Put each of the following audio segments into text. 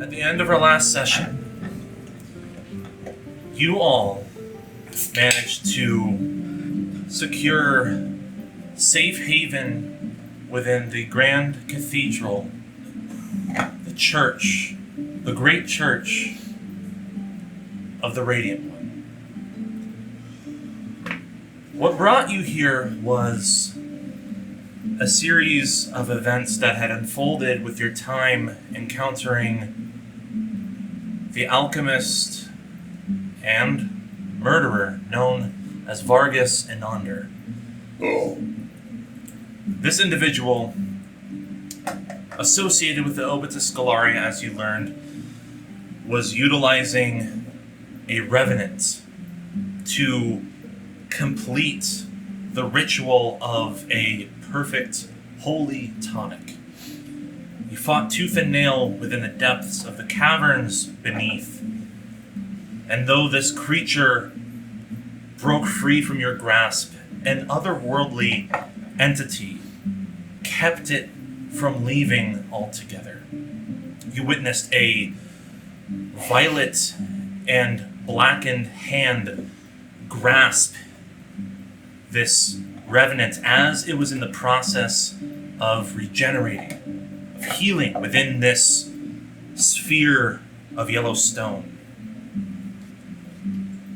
At the end of our last session, you all managed to secure safe haven within the Grand Cathedral, the church, the great church of the Radiant One. What brought you here was a series of events that had unfolded with your time encountering the alchemist and murderer known as Vargus Inander. This individual, associated with the Obitus Scalaria, as you learned, was utilizing a revenant to complete the ritual of a perfect holy tonic. He fought tooth and nail within the depths of the caverns beneath, and though this creature broke free from your grasp, an otherworldly entity kept it from leaving altogether. You witnessed a violet and blackened hand grasp this revenant as it was in the process of regenerating, of healing within this sphere of yellow stone.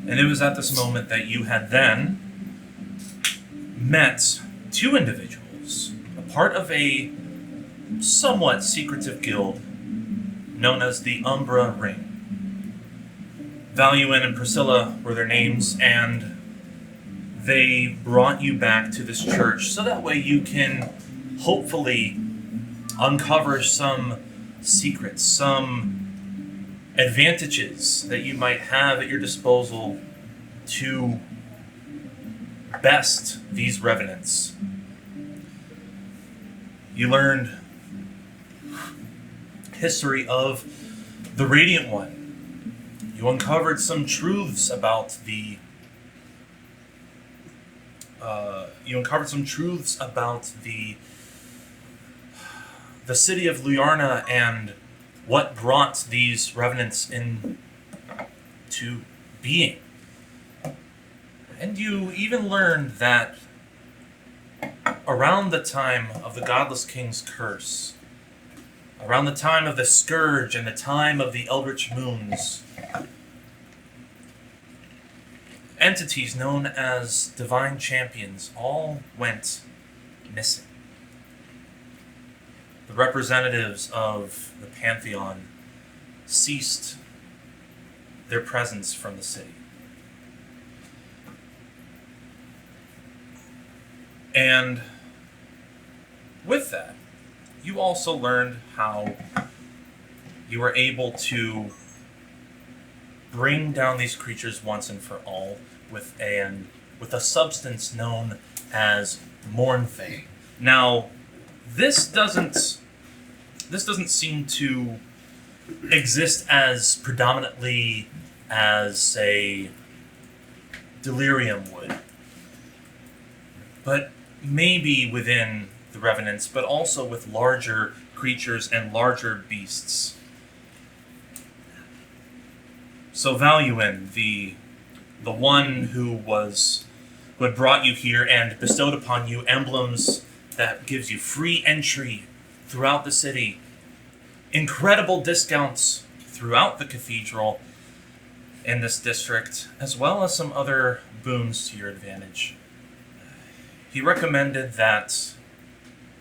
And it was at this moment that you had then met two individuals, a part of a somewhat secretive guild known as the Umbra Ring. Valuin and Priscilla were their names, and they brought you back to this church so that way you can hopefully uncover some secrets, some advantages that you might have at your disposal to best these revenants. You learned history of the Radiant One. You uncovered some truths about the the city of Luyarna and what brought these revenants into being. And you even learned that around the time of the Godless King's curse, around the time of the Scourge and the time of the Eldritch Moons, entities known as Divine Champions all went missing. The representatives of the Pantheon ceased their presence from the city. And with that, you also learned how you were able to bring down these creatures once and for all with a substance known as Mournfey. Now, this doesn't seem to exist as predominantly as a delirium would, but maybe within the revenants, but also with larger creatures and larger beasts. So Valuin, the one who had brought you here and bestowed upon you emblems that gives you free entry throughout the city, incredible discounts throughout the cathedral in this district, as well as some other boons to your advantage. He recommended that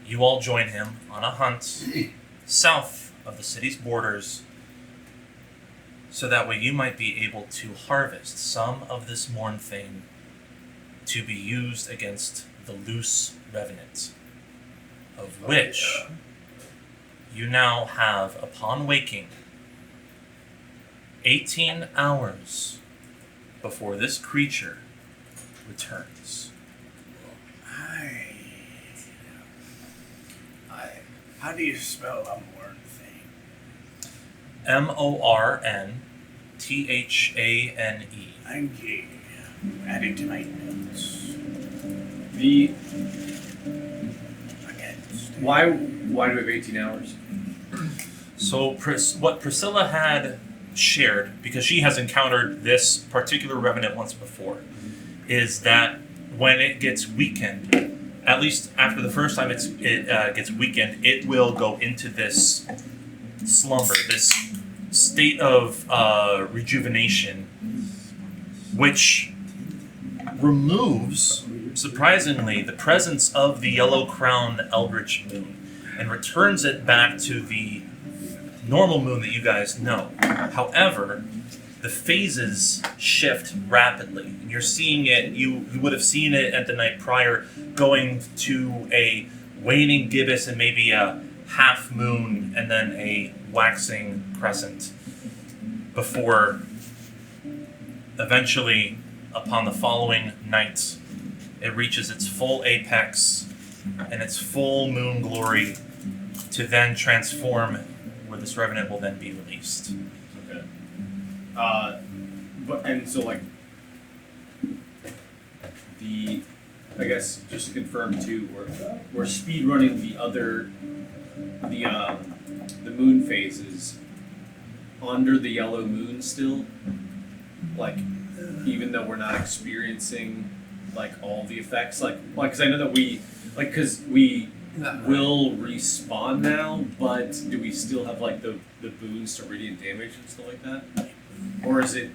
you all join him on a hunt south of the city's borders, so that way you might be able to harvest some of this Mournfey to be used against the loose revenant, of which you now have, upon waking, 18 hours before this creature returns. How do you spell Mournfey? Mournthane. Thank you. Adding to my notes. Why do we have 18 hours? So what Priscilla had shared, because she has encountered this particular revenant once before, is that when it gets weakened, at least after the first time it gets weakened, it will go into this slumber, this state of rejuvenation, which removes, surprisingly, the presence of the yellow crown eldritch moon and returns it back to the normal moon that you guys know. However, the phases shift rapidly. You're seeing it, you would have seen it at the night prior, going to a waning gibbous and maybe a half moon and then a waxing crescent before eventually, upon the following night, it reaches its full apex and its full moon glory to then transform, where this revenant will then be released. Okay. And so like I guess just to confirm too, we're speed running the moon phases under the yellow moon still, like even though we're not experiencing like all the effects, like because I know that we will respawn now, but do we still have like the boons to radiant damage and stuff like that, or is it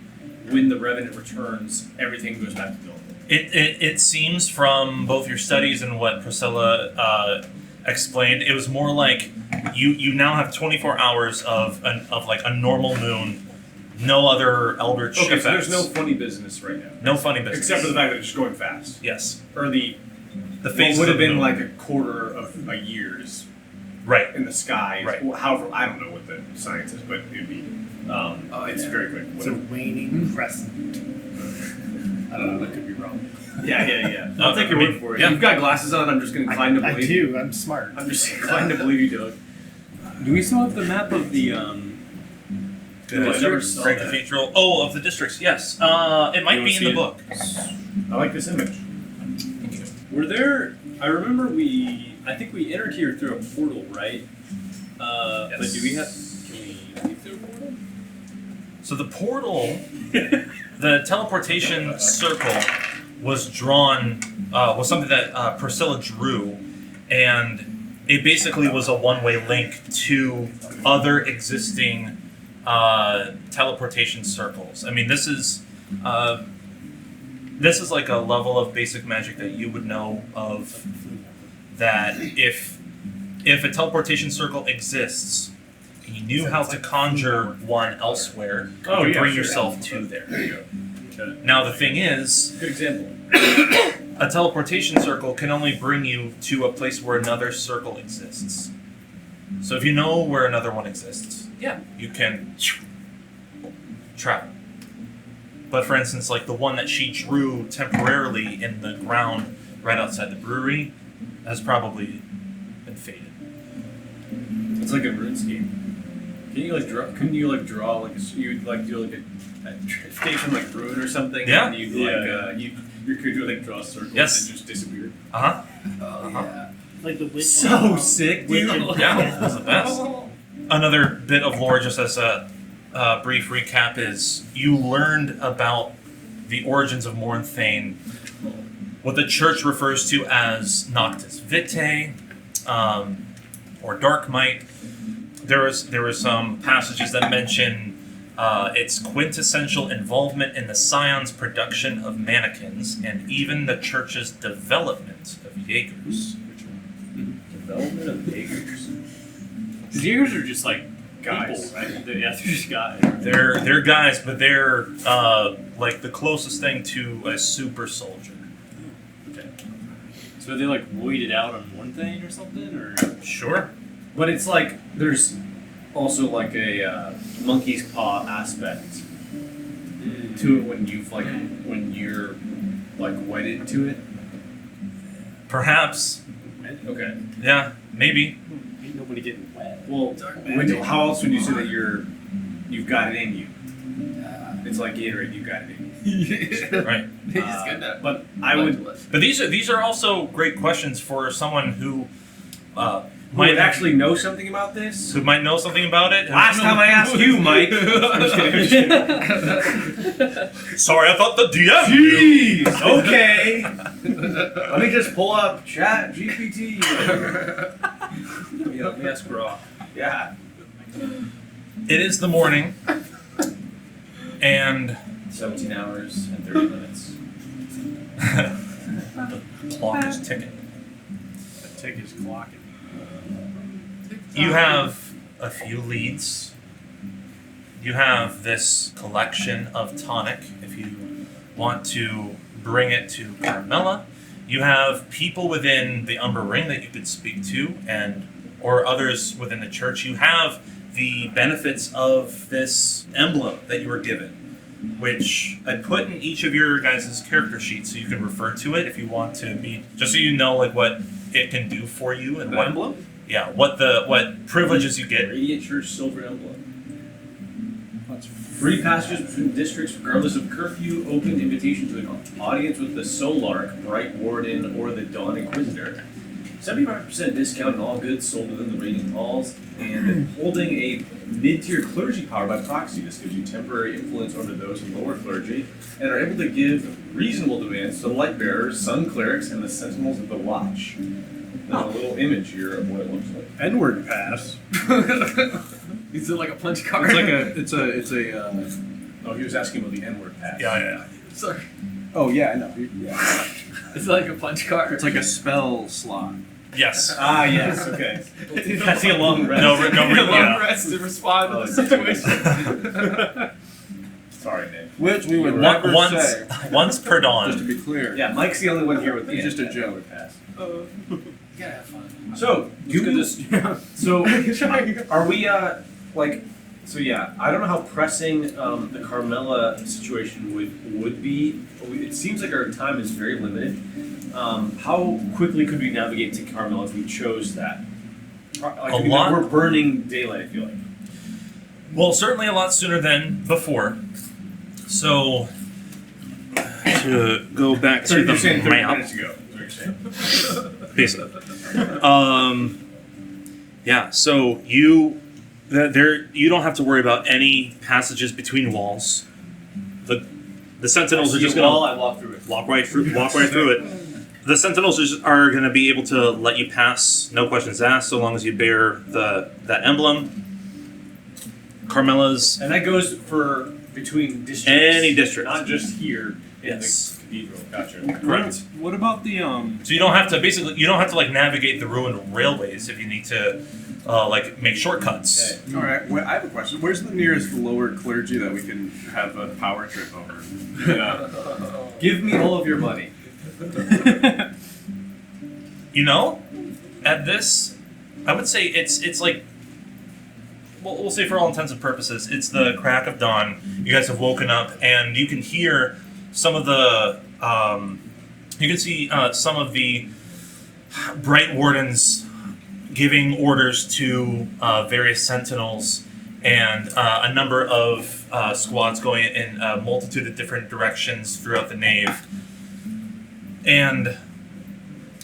when the revenant returns everything goes back to normal? It seems from both your studies and what Priscilla explained, it was more like you now have 24 hours of like a normal moon, no other eldritch effects. So there's no funny business right now. No funny business. Except for the fact that it's just going fast. Yes. Or the phases would have of the been moon. like a quarter of a year's Right. in the sky. Right. Well, however, I don't know what the science is, but it'd be it's very quick. It's a waning crescent. I don't know, that could be wrong. Yeah. I'll take your word for it. Yeah. You've got glasses on, I'm just inclined to I believe do, I'm smart. I'm just inclined to believe you, Doug. Do we still have the map of the I never saw Grand that. Cathedral. Oh, of the districts, yes. It might You be in wanna see the it? book. I like this image. Were there? I remember I think we entered here through a portal, right? But do we have? Can we leave through a portal? So the portal, the teleportation circle was drawn, was something that Priscilla drew, and it basically was a one-way link to other existing teleportation circles. I mean, this is like a level of basic magic that you would know of, that if a teleportation circle exists, and you knew how to conjure one elsewhere, you could bring yourself to there. There you go. Okay. Now the thing is, Good example. a teleportation circle can only bring you to a place where another circle exists. So if you know where another one exists, yeah, you can travel. But for instance, like the one that she drew temporarily in the ground right outside the brewery has probably been faded. It's like a RuneScape. Can you like draw? Couldn't you like draw like you'd like do like a station like rune or something? Yeah. And you could do like draw circles Yes. and just disappear. Uh-huh. Yeah. Like the witch. So sick, dude. Yeah, that's the best. Another bit of lore, just as a brief recap, is you learned about the origins of Mornthane, what the church refers to as Noctis Vitae, or Dark Might. There was some passages that mention its quintessential involvement in the Scion's production of mannequins, and even the church's development of Jaegers. Development of Jaegers. The Jaegers are just like Guys. people, right? They're just guys. They're guys, but they're like the closest thing to a super soldier. Okay. So are they like weighted out on one thing or something, or? Sure. But it's like there's also like a monkey's paw aspect to it when you're like wedded to it. Perhaps. Okay. Yeah. Maybe. Ain't nobody getting wet. Well, how else would you say that you've got it in you? It's like Gatorade, you got it in you. Right. But I would. But these are also great questions for someone who might actually know something about this. who might know something about it. Last time I asked you, Mike. Sorry, I thought the DM knew. Jeez. Okay. Let me just pull up Chat GPT. Let me ask Raw. Yeah. It is the morning, and 17 hours and 30 minutes. the clock is ticking. The tick is clocking. You have a few leads. You have this collection of tonic if you want to bring it to Carmella. You have people within the Umber Ring that you could speak to, or others within the church. You have the benefits of this emblem that you were given, which I put in each of your guys' character sheets so you can refer to it if you want to be, just so you know like what it can do for you and what emblem? Yeah, what privileges you get. Radiant Church Silver Emblem. Free passages between districts regardless of curfew, open invitation to an audience with the Solark, Bright Warden, or the Dawn Inquisitor. 75% discount on all goods sold within the Radiant Halls, and holding a mid-tier clergy power by proxy. This gives you temporary influence over those in lower clergy, and are able to give reasonable demands to the Light Bearers, Sun Clerics, and the Sentinels of the Watch. There's a little image here of what it looks like. N-word pass. Is it like a punch card? It's a. Oh, he was asking about the N-word pass. Yeah. Sorry. Oh yeah, I know. Yeah. It's like a punch card. It's like a spell slot. Yes. Ah, yes, okay. That's a long rest. Long rest to respond to the situation. Sorry, Nick. Which we would never say. Once per Just to dawn. be clear. Yeah, Mike's the only one here with the It's just a N-word joke. pass. You gotta have fun. So, so are we so yeah, I don't know how pressing the Carmella situation would be. It seems like our time is very limited. How quickly could we navigate to Carmella if we chose that? lot. We're burning daylight, I feel like. Well, certainly a lot sooner than before. So, to go back to the map. minutes ago. Is what you're saying. Basically. Yeah, so you don't have to worry about any passages between walls. The Sentinels are just going I walk through it. walk right through it. The Sentinels are going to be able to let you pass, no questions asked, so long as you bear that emblem. Carmella's And that goes for between districts. Any district. Not just here in Yes. the cathedral. Gotcha. correct. What about the So you don't have to like navigate the ruined railways if you need to like make shortcuts. Okay. All right. Well, I have a question. Where's the nearest lower clergy that we can have a power trip over? Give me all of your money. You know, at this, I would say it's like, well, we'll say for all intents and purposes, it's the crack of dawn. You guys have woken up, and you can hear some of the, you can see some of the Bright Wardens giving orders to various Sentinels, and a number of squads going in a multitude of different directions throughout the nave. And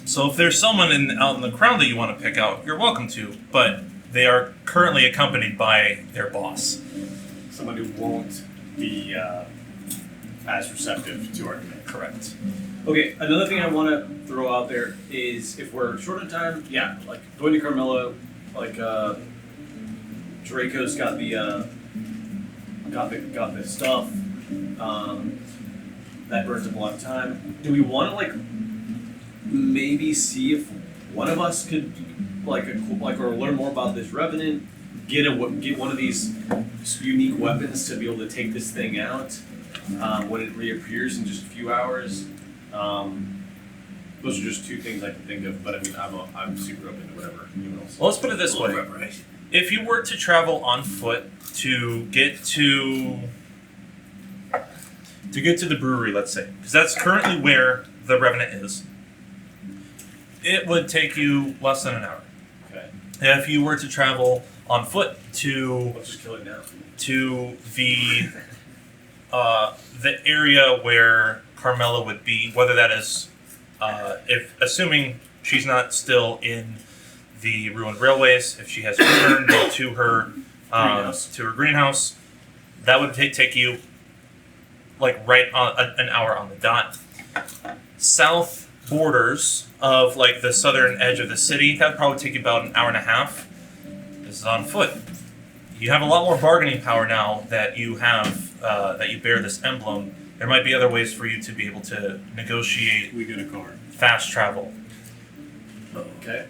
so if there's someone out in the crowd that you want to pick out, you're welcome to, but they are currently accompanied by their boss. Someone who won't be as receptive to our demand. Correct. Okay, another thing I want to throw out there is if we're short on time, yeah, like going to Carmella, like Draco's got the stuff. That burns up a lot of time. Do we want to like maybe see if one of us could or learn more about this revenant, get one of these unique weapons to be able to take this thing out when it reappears in just a few hours? Those are just two things I can think of, but I mean, I'm super open to whatever anyone else. Well, let's put it this way. If you were to travel on foot to get to the brewery, let's say, because that's currently where the Revenant is, it would take you less than an hour. Okay. If you were to travel on foot to Let's just kill it now. to the area where Carmella would be, whether that is if assuming she's not still in the ruined railways, if she has returned to her greenhouse, that would take you like right on an hour on the dot. South borders of like the southern edge of the city, that would probably take you about an hour and a half. This is on foot. You have a lot more bargaining power now that you have that you bear this emblem. There might be other ways for you to be able to negotiate. We get a car. Fast travel. Okay.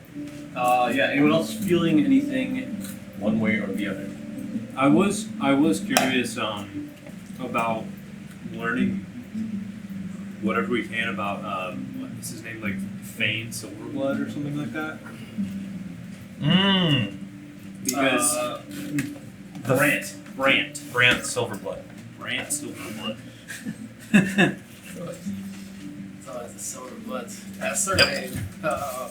Yeah. Anyone else feeling anything one way or the other? I was curious about learning whatever we can about what is his name, like Fane Silverblood or something like that. Because Brant Silverblood. Brant Silverblood. It's always the silver bloods. That's their name. I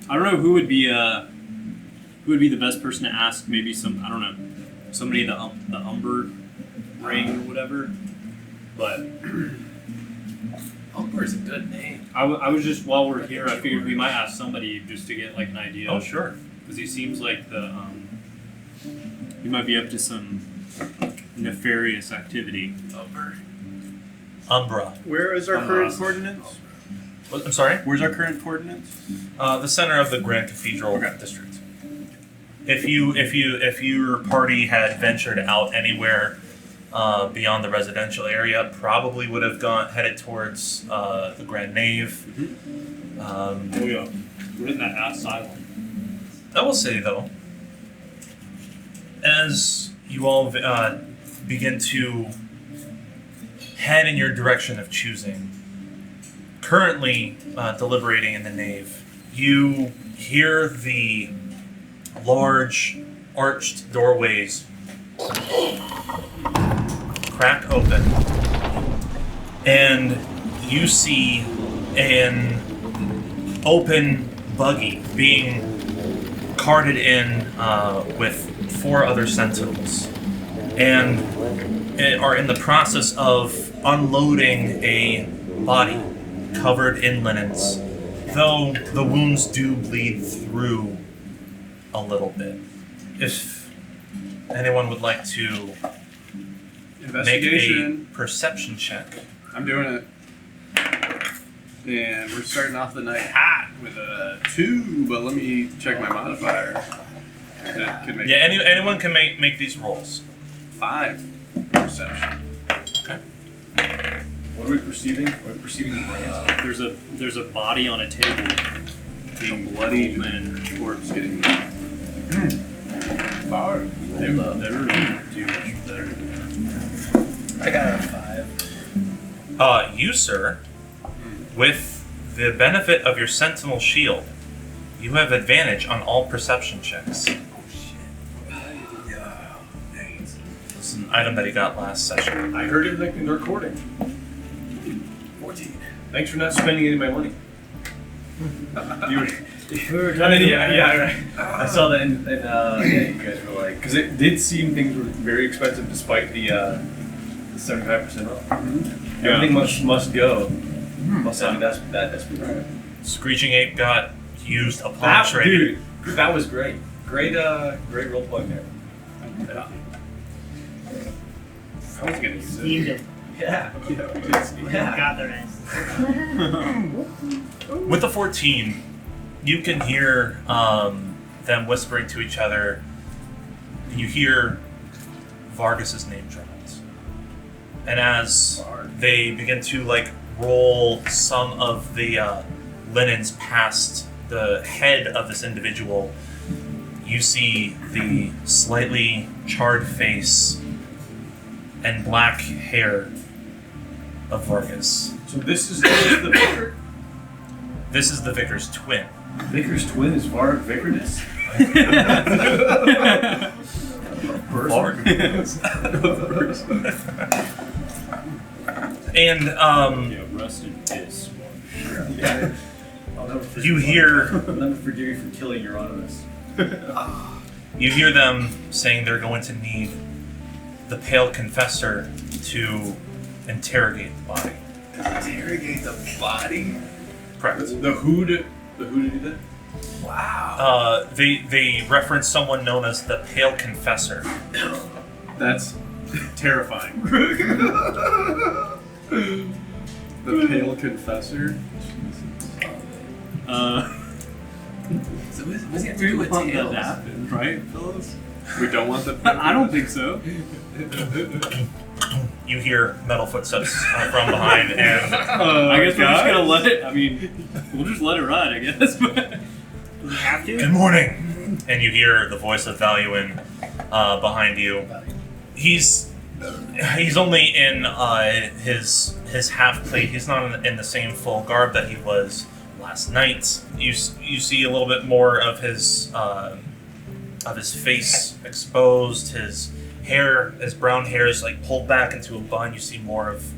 don't know who would be the best person to ask. Maybe somebody in the Umber ring or whatever. But Umber's a good name. I was just, while we're here, I figured we might ask somebody just to get like an idea. Oh, sure. Because he seems like he might be up to some nefarious activity. Umbra. Where is our current coordinates? What, I'm sorry? Where's our current coordinates? The center of the Grand Cathedral district. If your party had ventured out anywhere beyond the residential area, probably would have headed towards the Grand Nave. Oh yeah, we're in that asylum. I will say though, as you all begin to head in your direction of choosing, currently deliberating in the nave, you hear the large arched doorways crack open, and you see an open buggy being carted in with 4 other Sentinels, and are in the process of unloading a body covered in linens, though the wounds do bleed through a little bit. If anyone would like to make Investigation. a perception check. I'm doing it. And we're starting off the night hot with a 2, but let me check my modifier. That could make Yeah, anyone can make these rolls. 5 perception. Okay. What are we perceiving? We're perceiving the brands. There's a body on a table, Being bloody and corpse getting never do much better. I got a 5. You, sir, with the benefit of your Sentinel shield, you have advantage on all perception checks. This is an item that he got last session. I heard it in the recording. 14. Thanks for not spending any of my money. You were right. I saw that, and yeah, you guys were like, because it did seem things were very expensive despite the 75% off. Mm-hmm. Everything must go. Must have been that desperate. Screeching Ape got used upon trading. Dude, that was great. Great role playing there. Yeah. I was gonna use it. Steamed him. Yeah. Got their ass. With the 14, you can hear them whispering to each other. You hear Vargus's name dropped. And as they begin to roll some of the linens past the head of this individual, you see the slightly charred face and black hair of Vargus. So this is the vicar? This is the vicar's twin. Vicar's twin is Vicarness? And Yeah, rest in piss. Yeah. I'll never forgive you hear I'll never forgive you for killing your Euronymous. you hear them saying they're going to need the Pale Confessor to interrogate the body. Interrogate the body? Correct. The who did do that? Wow. They reference someone known as the Pale Confessor. That's terrifying. The Pale Confessor. So what's he have to We do with want that tails? to happen, right, fellas? We don't want the. I don't think so. You hear metal footsteps from behind, and I guess we're just gonna let it. I mean, we'll just let it ride, I guess. But Do we have to? good morning. And you hear the voice of Valuin behind you. He's only in his half plate. He's not in the same full garb that he was last night. You see a little bit more of his face exposed. His brown hair is like pulled back into a bun. You see more of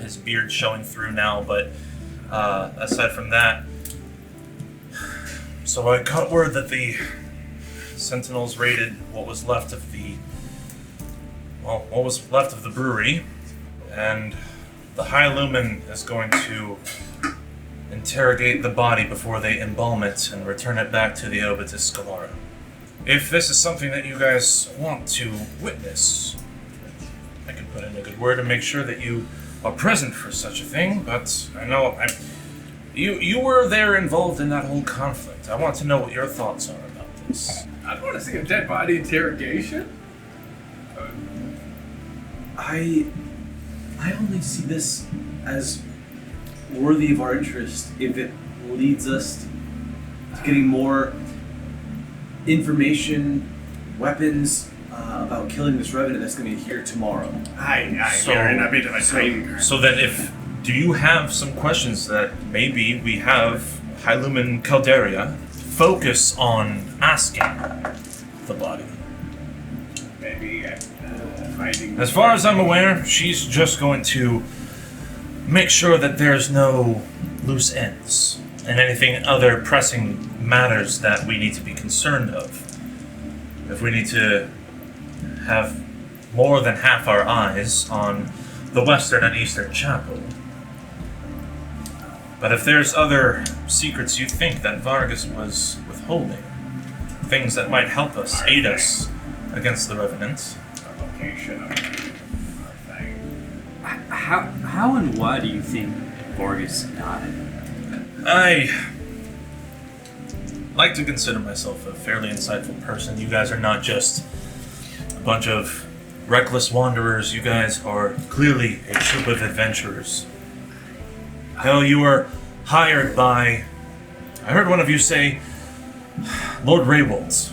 his beard showing through now. But aside from that, so I got word that the Sentinels raided what was left of the brewery, and the High Lumen is going to interrogate the body before they embalm it and return it back to the Obitus Scalara. If this is something that you guys want to witness, I can put in a good word and make sure that you are present for such a thing, but I know you were there involved in that whole conflict. I want to know what your thoughts are about this. I don't want to see a dead body interrogation. I only see this as worthy of our interest if it leads us to getting more information, weapons about killing this revenant that's going to be here tomorrow. So- You're in a bit of a time. So then do you have some questions that maybe we have High Lumen Calderia focus on asking the body? Maybe finding. As far as I'm aware, she's just going to make sure that there's no loose ends and anything other pressing matters that we need to be concerned of. If we need to have more than half our eyes on the western and eastern chapel. But if there's other secrets you think that Vargus was withholding, things that might help us, aid us against the revenants, Location of our thing. how and why do you think Vargus died? I like to consider myself a fairly insightful person. You guys are not just a bunch of reckless wanderers. You guys are clearly a troop of adventurers. Hell, you were hired by, I heard one of you say, Lord Raywolds.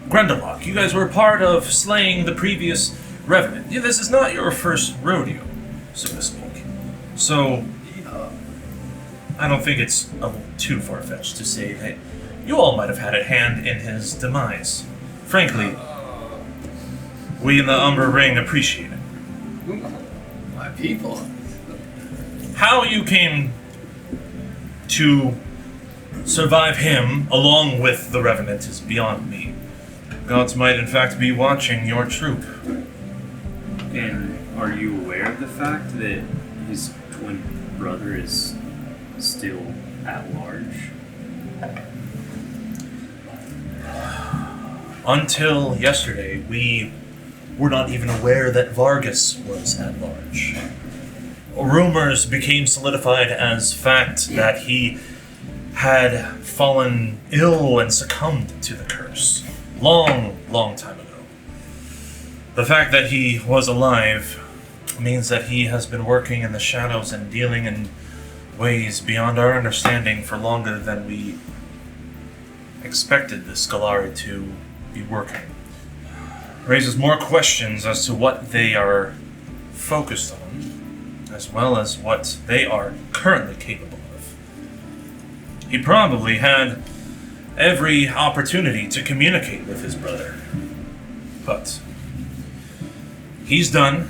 Grendelock, you guys were part of slaying the previous revenant. Yeah, this is not your first rodeo, so to speak. So, I don't think it's too far-fetched to say that you all might have had a hand in his demise. Frankly, we in the Umber Ring appreciate it. My people. How you came to survive him along with the Revenant is beyond me. Gods might in fact be watching your troop. And are you aware of the fact that his twin brother is still at large? Until yesterday, we were not even aware that Vargus was at large. Rumors became solidified as fact that he had fallen ill and succumbed to the curse. Long time ago. The fact that he was alive means that he has been working in the shadows and dealing in ways beyond our understanding for longer than we expected the Scalari to be working. Raises more questions as to what they are focused on, as well as what they are currently capable of. He probably had every opportunity to communicate with his brother, but he's done.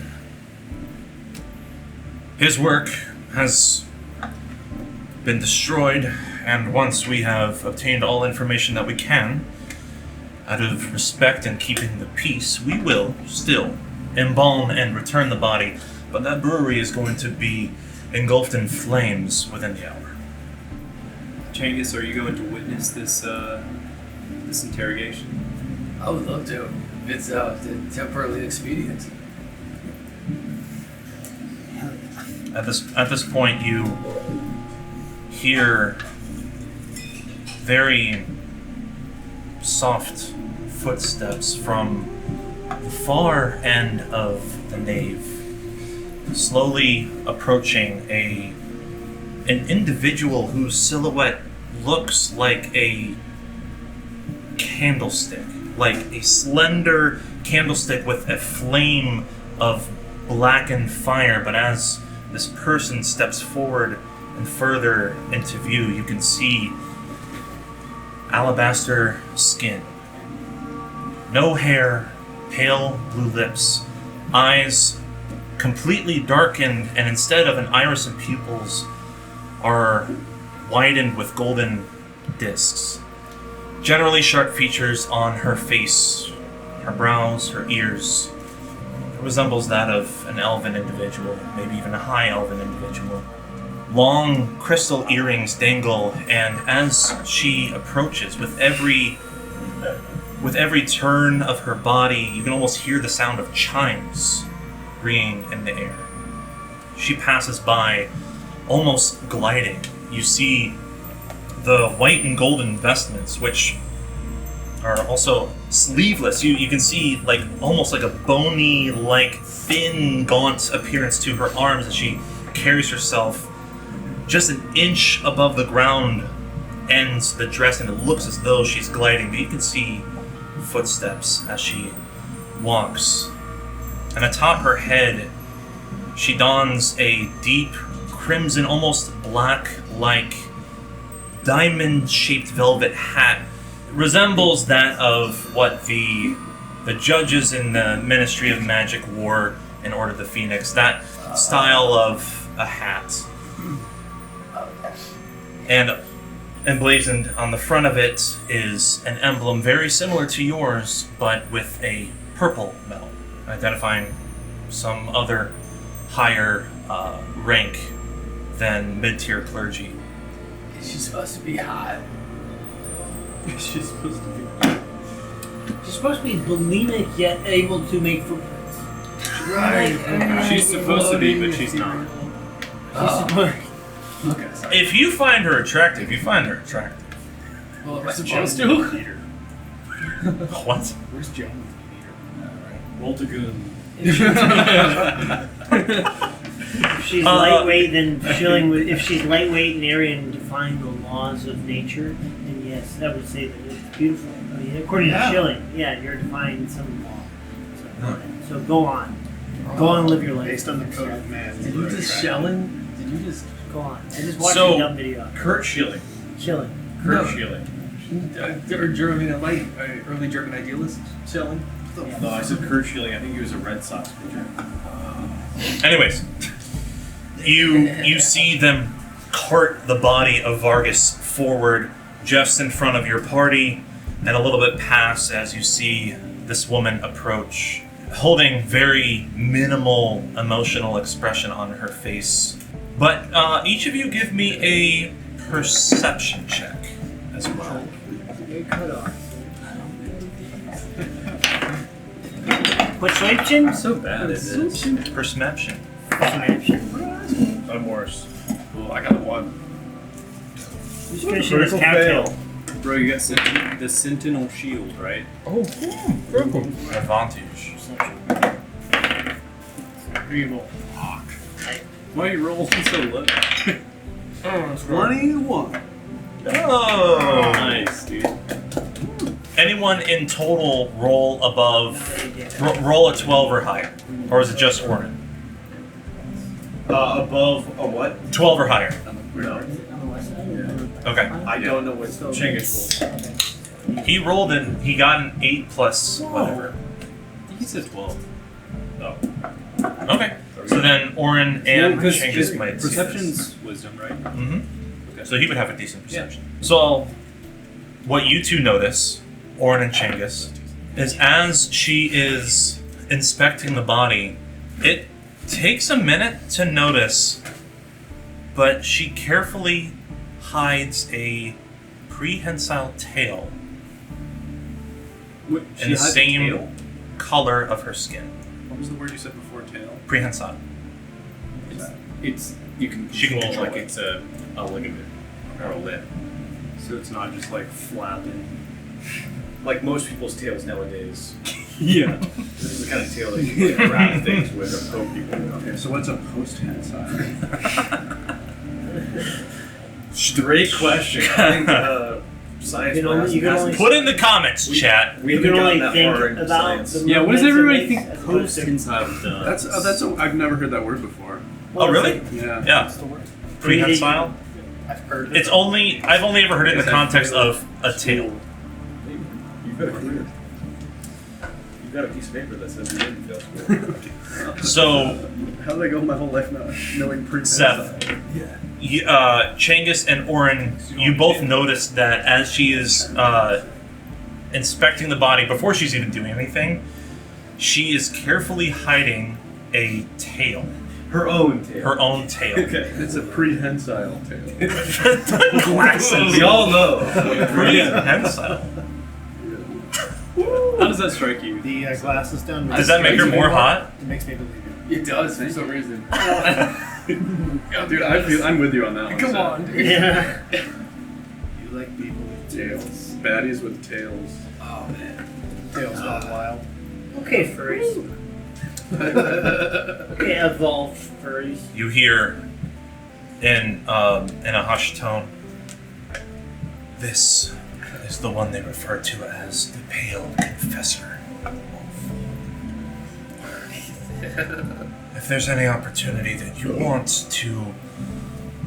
His work has been destroyed, and once we have obtained all information that we can, out of respect and keeping the peace, we will still embalm and return the body, but that brewery is going to be engulfed in flames within the hour. Changus, are you going to witness this this interrogation? I would love to. If it's temporarily expedient. At this point, you hear very soft footsteps from the far end of the nave, slowly approaching an individual whose silhouette looks like a candlestick, like a slender candlestick with a flame of blackened fire. But as this person steps forward and further into view, you can see alabaster skin, no hair, pale blue lips, eyes completely darkened, and instead of an iris and pupils are widened with golden discs. Generally sharp features on her face, her brows, her ears. It resembles that of an elven individual, maybe even a high elven individual. Long crystal earrings dangle, and as she approaches, with every turn of her body, you can almost hear the sound of chimes ringing in the air. She passes by, almost gliding. You see the white and golden vestments, which are also sleeveless. You can see like almost like a bony, like thin, gaunt appearance to her arms as she carries herself just an inch above the ground, ends the dress, and it looks as though she's gliding, but you can see footsteps as she walks. And atop her head, she dons a deep crimson, almost black-like diamond-shaped velvet hat. It resembles that of what the judges in the Ministry of Magic wore in Order of the Phoenix. That style of a hat. And emblazoned on the front of it is an emblem very similar to yours, but with a purple medal, identifying some other higher rank than mid-tier clergy. Is she supposed to be hot? She's supposed to be. She's supposed to be bulimic yet able to make footprints. Right. She's supposed to be, but she's not. She's supposed. Okay. Sorry. If you find her attractive, you find her attractive. Well, we're Joe supposed to. Peter. What? Where's Joe? Roll to goon. If she's lightweight, then chilling with. If she's lightweight and area and defying the laws of nature, then yes, I would say that it's beautiful. I mean, according to chilling, yeah, you're defying some law. So go on. Go on and live your life. Based on the code of man. Did you just shelling? Did you just Go on. I just watched So- a dumb video. Kurt Schilling. Chilling. Kurt No. Schilling. early German idealist shelling? No, I said Kurt Schilling. I think he was a Red Sox pitcher. Anyways, you see them cart the body of Vargus forward just in front of your party, and a little bit past as you see this woman approach, holding very minimal emotional expression on her face. But each of you give me a perception check as well. Perception? So bad it is. Perception. Perception. I'm worse. Ooh, I got a 1. Who's finishing this cocktail? Bro, you got the Sentinel shield, right? Advantage. Reroll. Why are you rolling so low? 21. Oh! Nice, dude. Anyone in total roll above, roll a 12 or higher? Or is it just Orin? Above a what? 12 or higher. No. Okay. I don't know what Chingus rolled. He rolled and he got an 8 plus whatever. I think he said 12. No. Okay. So then Orin and Because Changus might see this. perception's wisdom, right? Mm-hmm. Okay. So he would have a decent perception. So, what you two notice, Orin and Changus, is as she is inspecting the body, it takes a minute to notice, but she carefully hides a prehensile tail What, in the has a same tail? color of her skin. What was the word you said before? Tail. Prehensile. It's you can She can control control like it's a ligament or a lip. So it's not just like flapping. Like most people's tails nowadays. Yeah. This is the kind of tail that you like grab things with or poke people with. Okay, so what's a post-hensile? Great question. I think science You can only- you can only- Put in the comments, chat. We You haven't can gotten only that think far into about science. the Yeah, what does movements everybody it think makes as opposed to- post-hensile does? I've never heard that word before. Oh, really? Yeah. Yeah. Prehensile. I've heard of I've it. only ever heard it in the context of a tail. You've got a clear. You've got a piece of paper that says you didn't fail school. So, How did I go my whole life not knowing Seth, Changus and Orin, you both noticed that as she is inspecting the body, before she's even doing anything, she is carefully hiding a tail. Her own tail. Her own tail. Okay. It's a prehensile tail. Glasses. We all know. Prehensile. How does that strike you? The glasses done. Does that make her more hot? It makes me believe It does for some reason. Dude, I'm with you on that one. it. Come Seth. on, dude. Yeah. You like people with tails. Baddies with tails. Oh man. Tails gone wild. Okay, furries. Okay, evolved furries. You hear in a hushed tone, "This is the one they refer to as the Pale Confessor. If there's any opportunity that you want to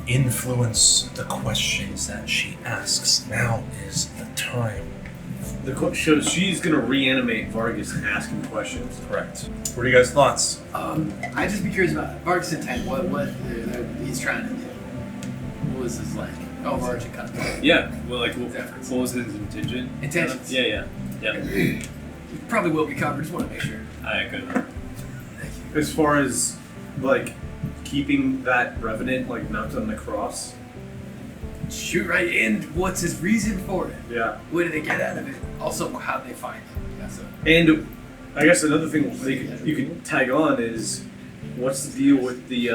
influence the questions that she asks, now is the time." So she's gonna reanimate Vargus and ask him questions. Correct. What are you guys' thoughts? I'd just be curious about Vargus' intent. What he's trying to do. What was his like overarching concept? Yeah. Well, like, what was his intention? Intentions. Yeah. Probably will be covered. Just want to make sure. I could. As far as like keeping that revenant like mounted on the cross. Shoot right in. What's his reason for it? Yeah. What did they get out of it? Also, how did they find it? Yeah, so. And I guess another thing you could tag on is what's the deal with the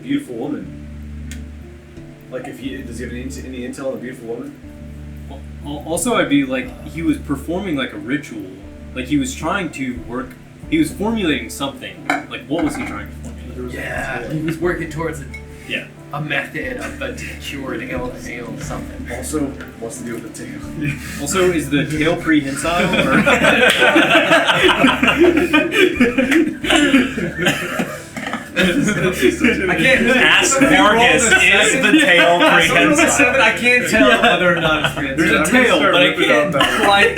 beautiful woman? Like, does he have any intel on the beautiful woman? Also, I'd be like, he was performing like a ritual. Like, he was trying to work. He was formulating something. Like, what was he trying to formulate? Yeah, he was working towards Yeah. a method of a cure to heal something. Also, what's the deal with the tail? Also, is the tail prehensile? I can't Ask Vargus, is the tail prehensile? I can't tell whether or not it's prehensile. There's a tail, but I can't quite.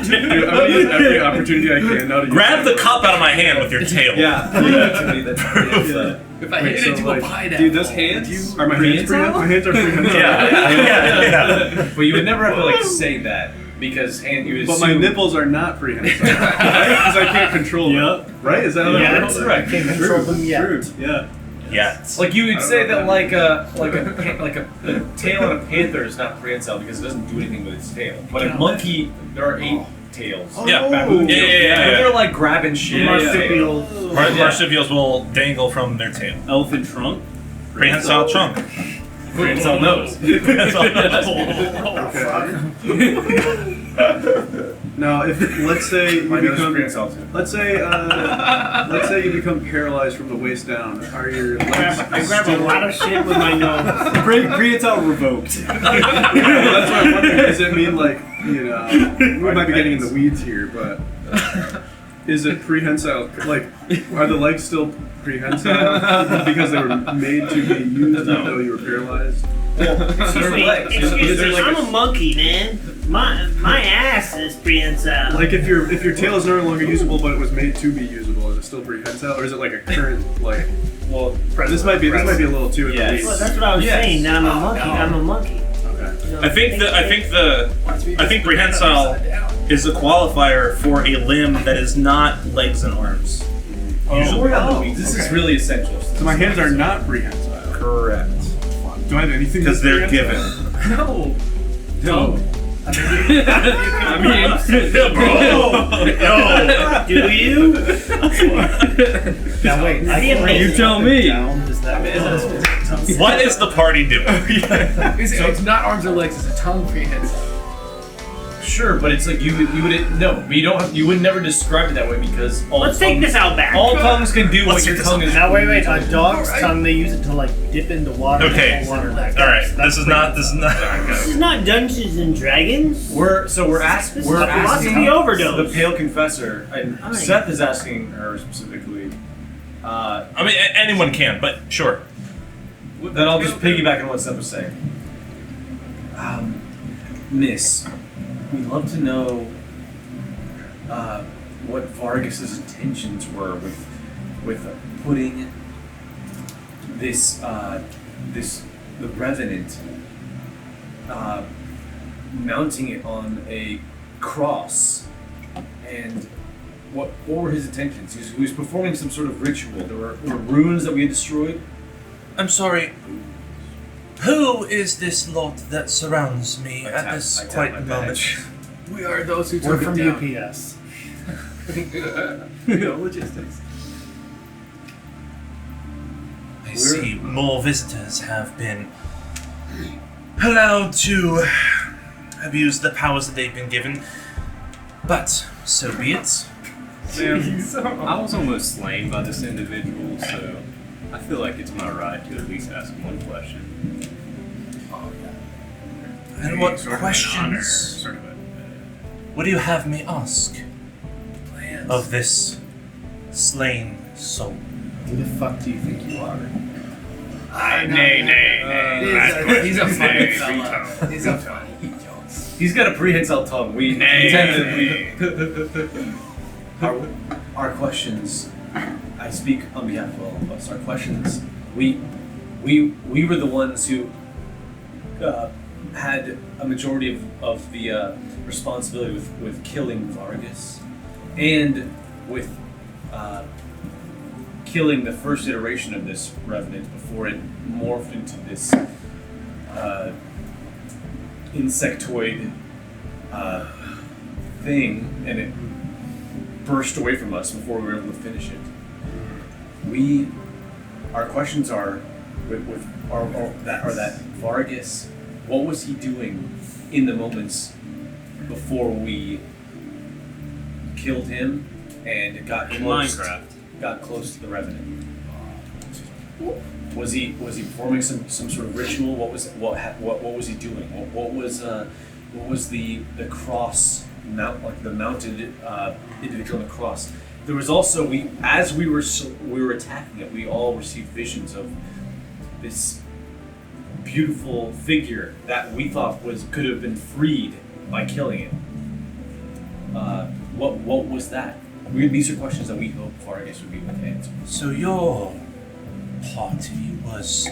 Dude, I'm gonna use every opportunity I can now to use Grab the that cup out of my hand with your tail. Yeah, leave it to me. That's prehensile. If I Wait, hit so, into like, a pineapple, Dude, those hands Are my hands prehensile? My hands are prehensile. Yeah. But you would never have to like say that because you would But my assume- nipples are not prehensile. Right? Because I can't control them. Right? Is that how Yeah, that that's works? right. Can't control them yet. True. Yeah. Yeah. Like you would I don't say know that what like a tail on a panther is not prehensile because it doesn't do anything with its tail. But a monkey, there are 8 tails. Yeah. Baboon Yeah, tails. yeah, yeah, And yeah. they're like grabbing shit. Marsupials. Marsupials will dangle from their tail. Elephant trunk. Prehensile trunk. Prehensile nose. Prehensile nose. Now, if let's say you My nose is become, prehensile too. let's say you become paralyzed from the waist down. Are your legs? I grab a lot of shit with my nose. Prehensile revoked. That's what I'm wondering. Does it mean like we might be getting in the weeds here, but is it prehensile? Like, are the legs still prehensile because they were made to be used even though you were paralyzed? Excuse me. I'm a monkey, man. My ass is prehensile. Like if your tail is no longer usable, but it was made to be usable, is it still prehensile, or is it like a current like? Well, this might be a little too. in the weeds. Well, that's what I was saying. Now I'm a monkey. I'm a monkey. Okay. You know, I think prehensile is a qualifier for a limb that is not legs and arms. Usually, this is really essential. So my hands are not prehensile. Correct. Do I have anything? Because to they're say? given. No. No. I mean, Do you? Now wait, I feel like you tell me. Does that mean What is the party doing? it's not arms or legs, it's a tongue prehensile. Sure, but it's like you wouldn't no, but you would never describe it that way because all Let's take tongues, this out back. all tongues can do Let's what your take this tongue is. Now wait, a dog's tongue they use it to like dip into water. Okay. And pull water back. All right, this is not. This is not Dungeons and Dragons. We're This asking is philosophy overdose. the Pale Confessor, and Hi. Seth is asking her specifically. I mean, anyone can, but sure. Then I'll just piggyback on what Seth was saying. Miss, we'd love to know what Vargus's intentions were with putting this the Revenant mounting it on a cross, and what were his intentions? He was performing some sort of ritual. There were runes that we had destroyed. I'm sorry. Who is this lot that surrounds me at this I tap quite my moment? badge. We are those who We're took from it down. UPS. Logistics. I see more visitors have been allowed to abuse the powers that they've been given, but so be it. I was almost slain by this individual, so I feel like it's my right to at least ask one question. And what Sort of an questions honor, sort of a- would you have me ask of this slain soul? Who the fuck do you think you are? Nay. He's a funny Nay, fella. veto. He's a funny. He's got a prehensile tongue. We Nay. our questions. I speak on behalf of all of us. Our questions. We were the ones who had a majority of the responsibility with killing Vargus, and with killing the first iteration of this Revenant before it morphed into this insectoid thing, and it burst away from us before we were able to finish it. Our questions are that Vargus, what was he doing in the moments before we killed him and got In close? Minecraft. Got close to the Revenant. Was he performing some sort of ritual? What was he doing? What was the cross like the mounted individual on the cross? There was also as we were attacking it, we all received visions of this beautiful figure that we thought could have been freed by killing it. What was that? These are questions that we hope Vargus would be able to answer. So your party was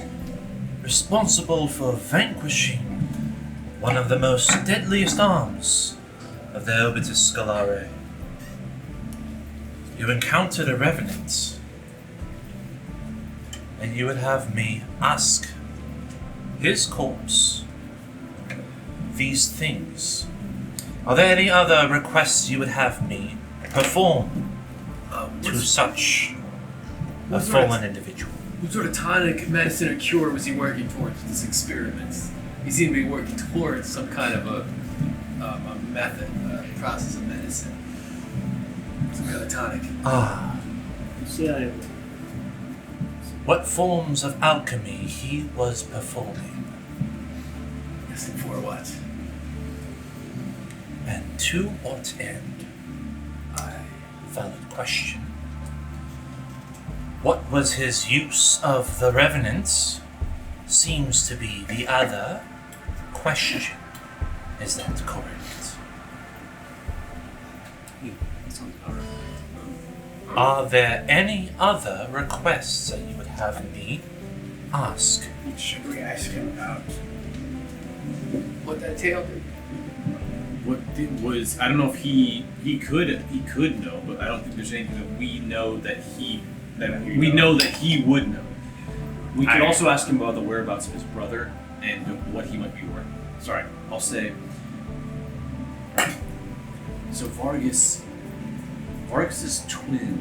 responsible for vanquishing one of the most deadliest arms of the Obitus Scalare. You encountered a revenant, and you would have me ask his corpse these things. Are there any other requests you would have me perform to such a fallen individual? What sort of tonic, medicine, or cure was he working towards with his experiments? He seemed to be working towards some kind of a method, a process of medicine. Some kind of tonic. Ah, See, what forms of alchemy he was performing, Yes, and for what? and to what end? Valid question. What was his use of the revenants seems to be the other question. Is that correct? Sounds alright. Are there any other requests that you would have me ask? Should we ask him about? What that tail did? I don't know if he could know, but I don't think there's anything that we know that he would know. We can also ask him about the whereabouts of his brother and what he might be worth. Sorry, I'll say. So Vargus's twin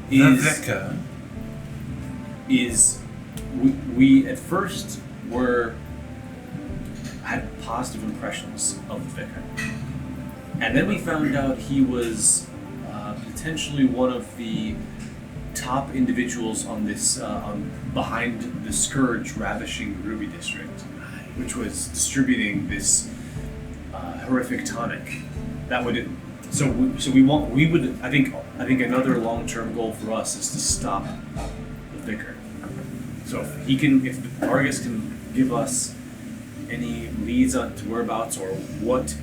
The Vicar. we at first had positive impressions of the Vicar, and then we found out he was potentially one of the top individuals on this behind the Scourge ravishing Ruby district, which was distributing this horrific tonic. That would I think another long-term goal for us is to stop the Vicar. So if Vargus can give us any leads on to whereabouts or what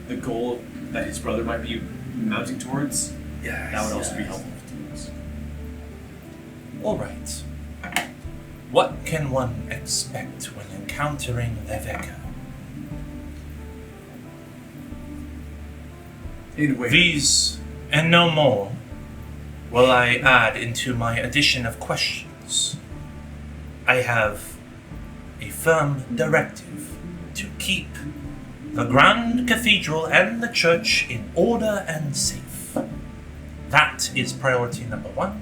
the goal that his brother might be mounting towards, that would also be helpful to us. All right. What can one expect when encountering the Vicar? These and no more will I add into my addition of questions. I have a firm directive to keep the Grand Cathedral and the church in order and safe. That is priority number one.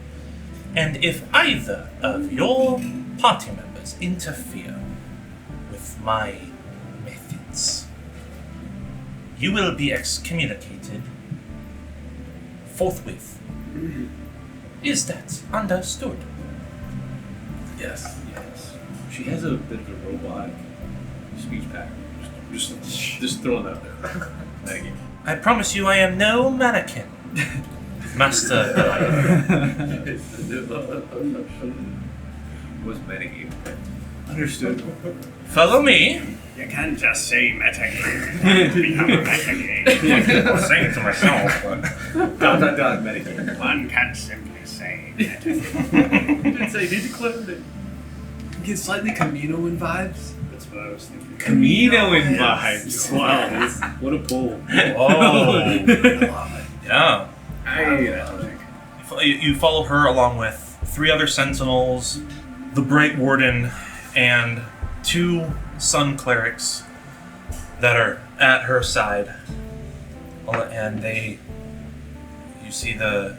And if either of your party members interfere with my methods, you will be excommunicated forthwith. Is that understood? Yes. She has a bit of a robotic speech pattern. Just throwing that out there. Thank you. I promise you I am no mannequin, Master Goliath. Was metagame. Understood. Follow me. You can't just say metagame to become a metagame. I was saying it to myself, but... Metagame. One can't simply say metagame. You didn't say he declared it. You get slightly Caminoan vibes. That's what I was thinking. Caminoan Yes. vibes. Wow, what a pull. Oh. Yeah. That's what I think. You follow her along with 3 other Sentinels, the Bright Warden, and 2 Sun Clerics that are at her side. And you see the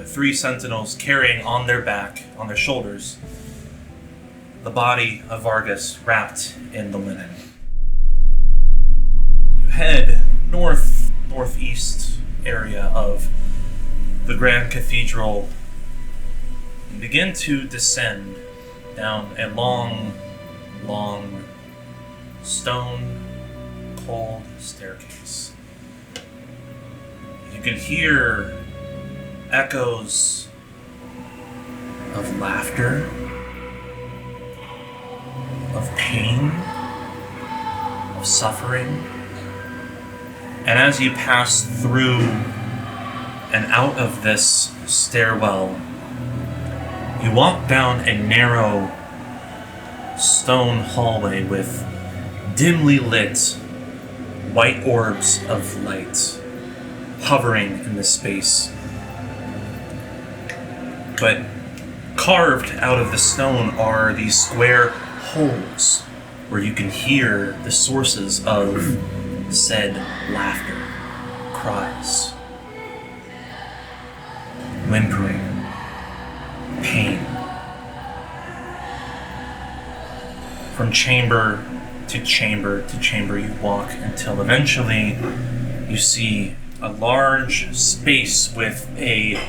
3 Sentinels carrying on their back, on their shoulders, the body of Vargus wrapped in the linen. You head northeast area of the Grand Cathedral and begin to descend down a long stone cold staircase. You can hear echoes of laughter, of pain, of suffering. And as you pass through and out of this stairwell, you walk down a narrow stone hallway with dimly lit white orbs of light hovering in the space. But carved out of the stone are these square holes where you can hear the sources of said laughter, cries, whimpering, pain. From chamber to chamber to chamber you walk until eventually you see a large space with a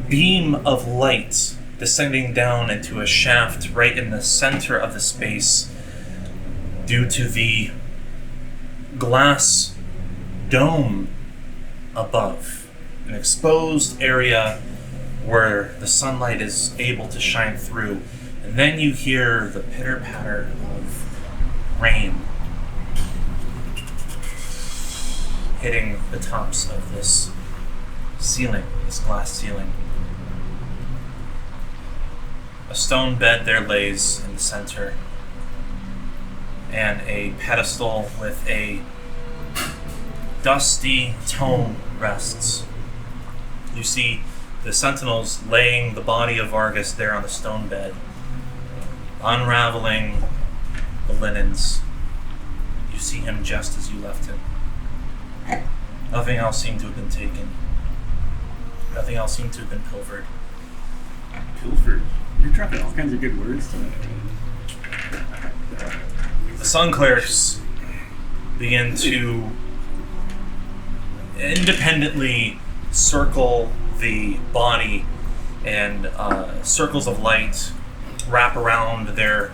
beam of light descending down into a shaft right in the center of the space due to the glass dome above, an exposed area where the sunlight is able to shine through. And then you hear the pitter-patter of rain hitting the tops of this ceiling, this glass ceiling. A stone bed there lays in the center, and a pedestal with a dusty tome rests. You see the Sentinels laying the body of Vargus there on the stone bed, unraveling the linens. You see him just as you left him. Nothing else seemed to have been taken. Nothing else seemed to have been pilfered. Pilfered. You're dropping all kinds of good words tonight. The Sun Clerics begin to independently circle the body, and circles of light wrap around the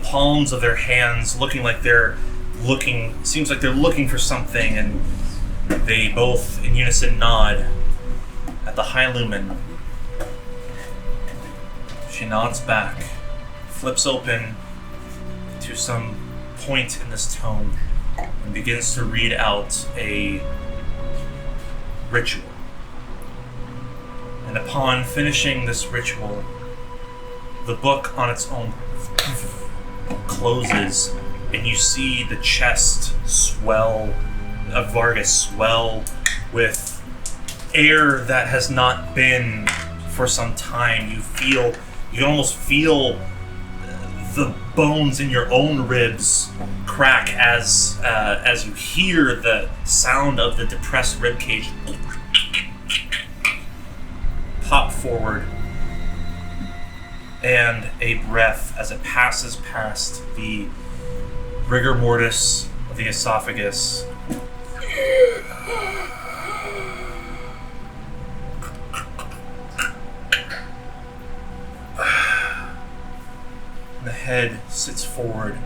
palms of their hands, looking like seems like they're looking for something, and they both in unison nod at the High Lumen. She nods back, flips open to some point in this tome, and begins to read out a ritual. And upon finishing this ritual, the book on its own closes, and you see the chest of Vargus swell with air that has not been for some time. You can almost feel the bones in your own ribs crack as you hear the sound of the depressed ribcage pop forward, and a breath as it passes past the rigor mortis of the esophagus. The head sits forward,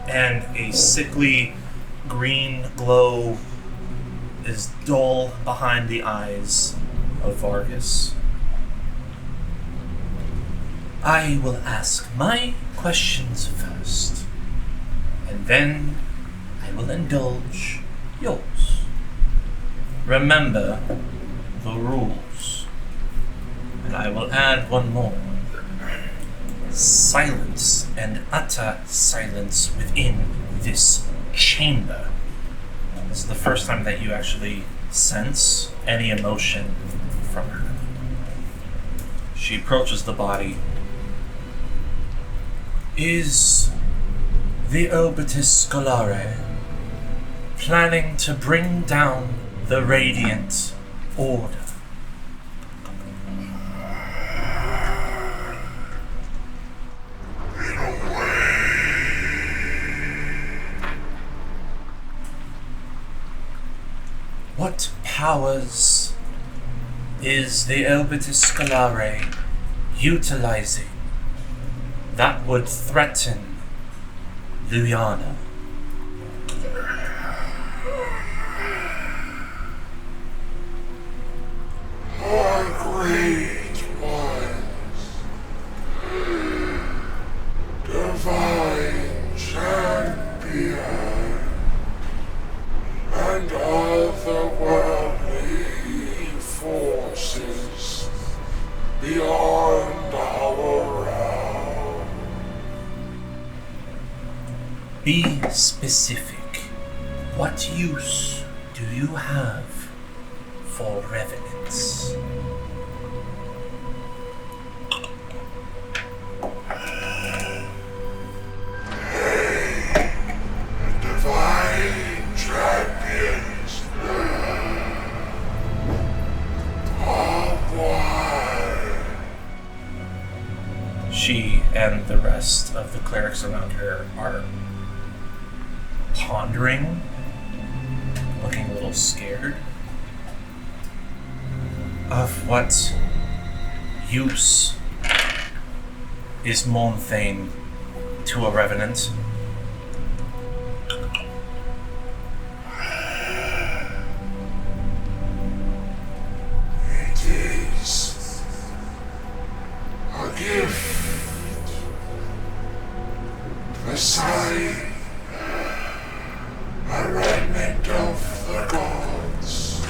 and a sickly green glow is dull behind the eyes of Vargus. I will ask my questions first, and then I will indulge yours. Remember the rules. And I will add one more. Silence and utter silence within this chamber. This is the first time that you actually sense any emotion from her. She approaches the body. Is the Obitus Scholare planning to bring down the Radiant Order? What powers is the Obitus Scholare utilizing that would threaten Luyana? Our great ones, divine champion, and otherworldly forces beyond our realm. Be specific. What use do you have for revenants? Divine champions are one. She and the rest of the clerics around her are pondering, looking a little scared. Of what use is Monthane to a revenant? It is a gift, a sign, a remnant of the gods.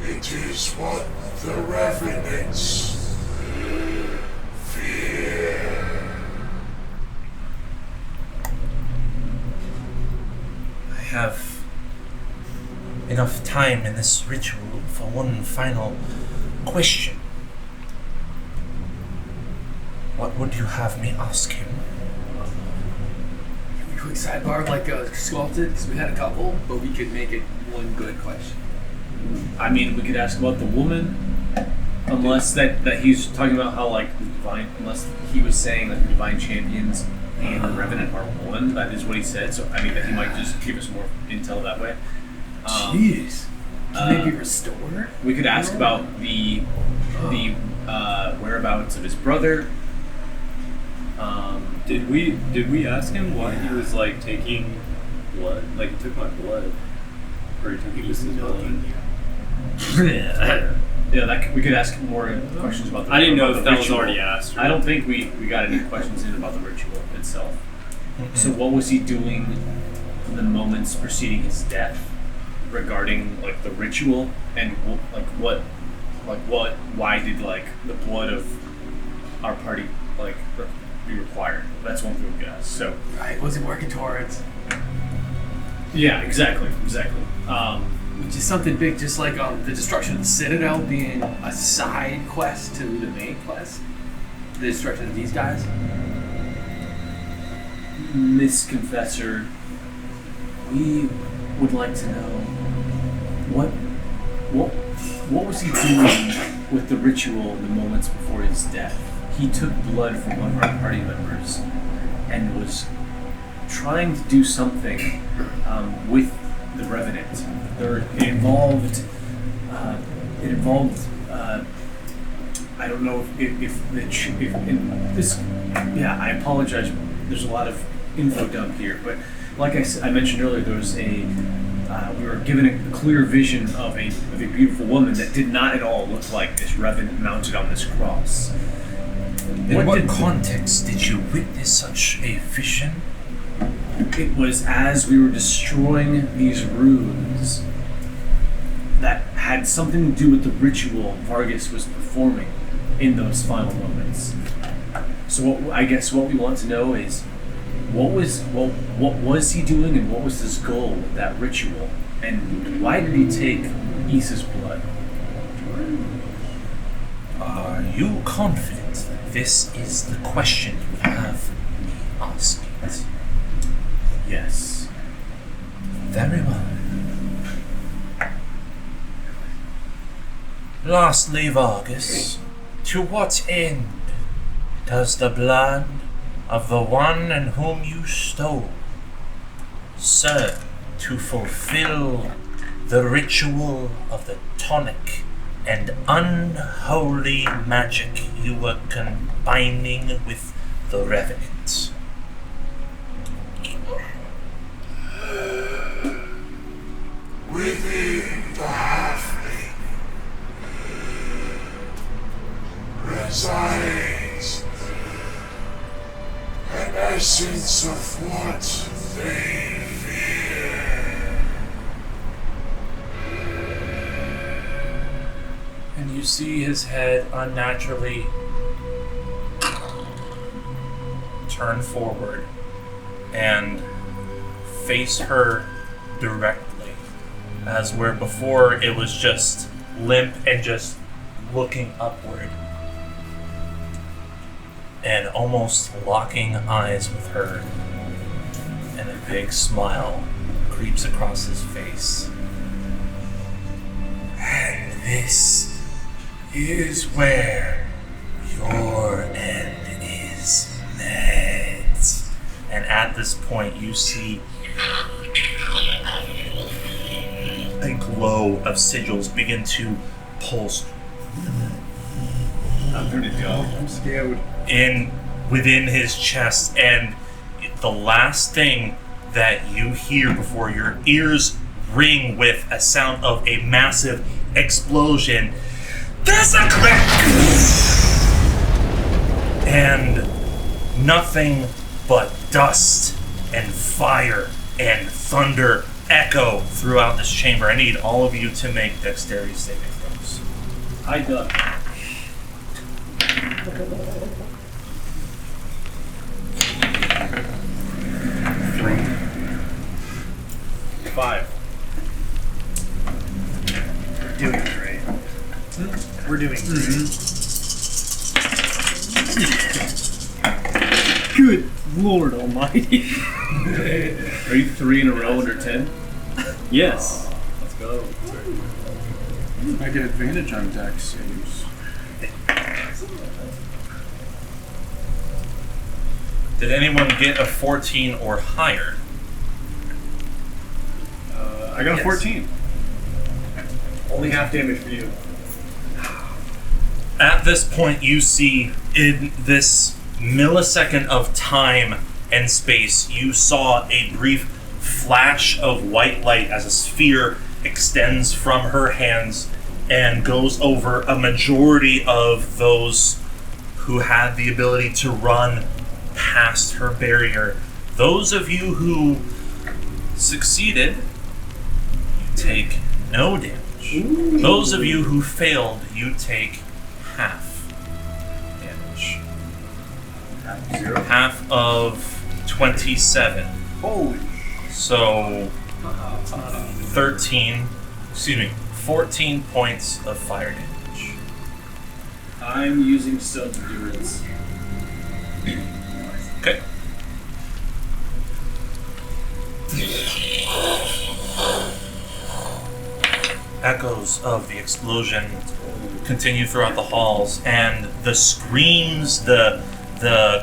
It is what the revenants fear. I have enough time in this ritual for one final question. What would you have me ask him? Quick sidebar, like sculpted, because we had a couple, but we could make it one good question. I mean, we could ask about the woman, unless that he's talking about how like the divine, unless he was saying that the divine champions and the revenant are one. That is what he said. So I mean, that he might just give us more intel that way. Jeez. Can they be restored? We could ask about the whereabouts of his brother. Did we ask him why he was like taking blood? Like he took my blood, or he took just his blood? Yeah, we could ask more questions about the. I didn't know if that was ritual. already asked. I don't think we got any questions in about the ritual itself. So what was he doing in the moments preceding his death, regarding like the ritual and why did like the blood of our party like be required? That's one thing we could ask. So Right, what's he working towards? yeah, exactly. Which is something big, just like the destruction of the Citadel being a side quest to the main quest. The destruction of these guys. Miss Confessor, we would like to know what was he doing with the ritual in the moments before his death? He took blood from one of our party members and was trying to do something with the revenant. It involved. I don't know if in this. Yeah, I apologize. There's a lot of info dump here, but like I mentioned earlier, there was a. We were given a clear vision of a beautiful woman that did not at all look like this revenant mounted on this cross. In what context did you witness such a vision? It was as we were destroying these runes that had something to do with the ritual Vargus was performing in those final moments. So I guess what we want to know is what was he doing and what was his goal with that ritual, and why did he take Issa's blood? Are you confident that this is the question you have me asking? Yes. Very well. Lastly, Vargus, to what end does the blood of the one in whom you stole serve to fulfill the ritual of the tonic and unholy magic you were combining with the revenant? Within the halfling resides an essence of what they fear. And you see his head unnaturally turn forward and face her directly, as where before it was just limp and just looking upward, and almost locking eyes with her, and a big smile creeps across his face. And this is where your end is met. And at this point you see a glow of sigils begin to pulse I'm scared. within his chest, and the last thing that you hear before your ears ring with a sound of a massive explosion, there's a crack, and nothing but dust and fire and thunder echo throughout this chamber. I need all of you to make dexterity saving throws. I duck. 5. We're doing Good Lord Almighty. Are you 3 in a row under 10? Yes. Let's go. I get advantage on dex saves. Did anyone get a 14 or higher? I got a Yes. 14. Only half damage for you. At this point, you see in this millisecond of time and space, you saw a brief flash of white light as a sphere extends from her hands and goes over a majority of those who had the ability to run past her barrier. Those of you who succeeded, you take no damage. Those of you who failed, you take half damage. Half of 27. Holy. So 14 points of fire damage. I'm using stealth endurance. Okay. Echoes of the explosion continue throughout the halls, and the screams, the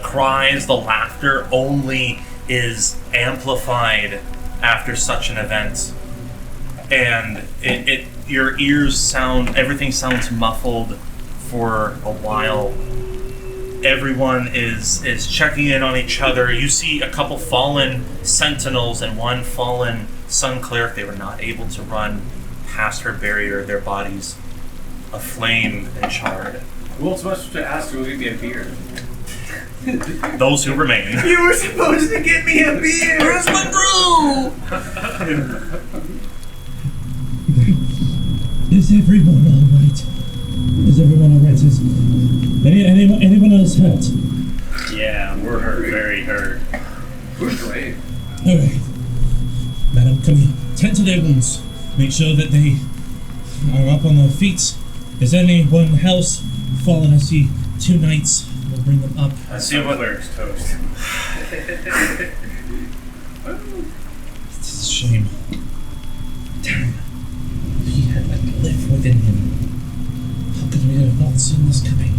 cries, the laughter only is amplified after such an event. And your ears sound, everything sounds muffled for a while. Everyone is checking in on each other. You see a couple fallen sentinels and one fallen sun cleric. They were not able to run past her barrier, their bodies aflame and charred. Who else was to ask to give me a beer? Those who remain. You were supposed to get me a beer! Where's my brew? Is everyone alright? Is everyone alright? Is anyone else hurt? Yeah, we're hurt, very hurt. We're great. Alright. Madam, come here. Tend to their wounds. Make sure that they are up on their feet. Is anyone else fallen? I see 2 knights. We'll bring them up. I see what Cleric's toast. It's a shame. Damn. He had that lift within him. How could we have not seen this coming?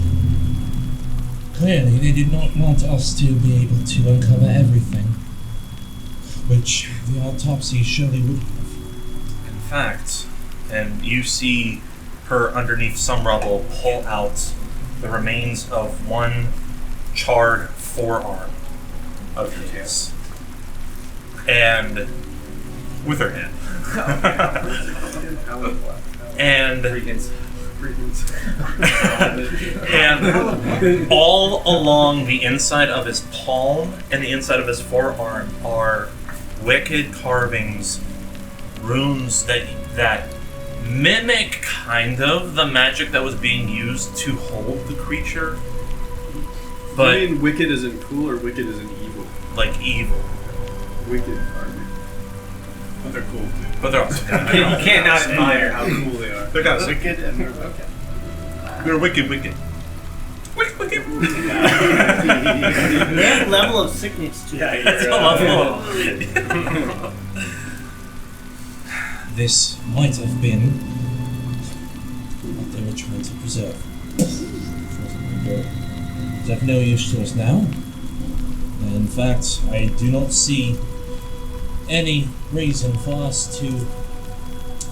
Clearly, they did not want us to be able to uncover everything, which the autopsy surely would have. In fact, and you see her underneath some rubble pull out the remains of one charred forearm of his. And with her hand. And all along the inside of his palm and the inside of his forearm are wicked carvings, runes that mimic kind of the magic that was being used to hold the creature. But I mean, wicked isn't cool or wicked isn't evil. like evil. Wicked army. But they're cool too. But they're also You can't not admire how cool they are. They're kind of sick. Wicked and they're okay. They're wicked. Wicked. They have a level of sickness too. Yeah, That's a level. This might have been what they were trying to preserve. It's of no use to us now. In fact, I do not see any reason for us to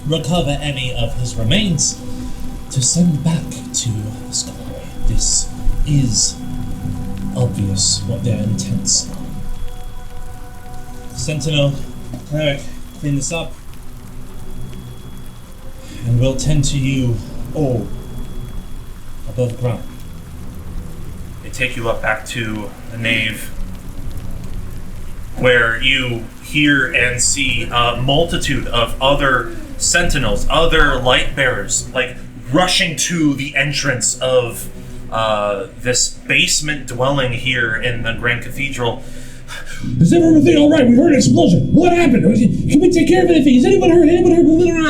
recover any of his remains to send back to the sky. This is obvious what their intents are. Sentinel, cleric, clean this up, and we'll tend to you all above ground. They take you up back to the nave, where you hear and see a multitude of other sentinels, other light bearers, like rushing to the entrance of this basement dwelling here in the Grand Cathedral. Is everything alright? We heard an explosion. What happened? Can we take care of anything? Is anyone hurt? Anyone hurt?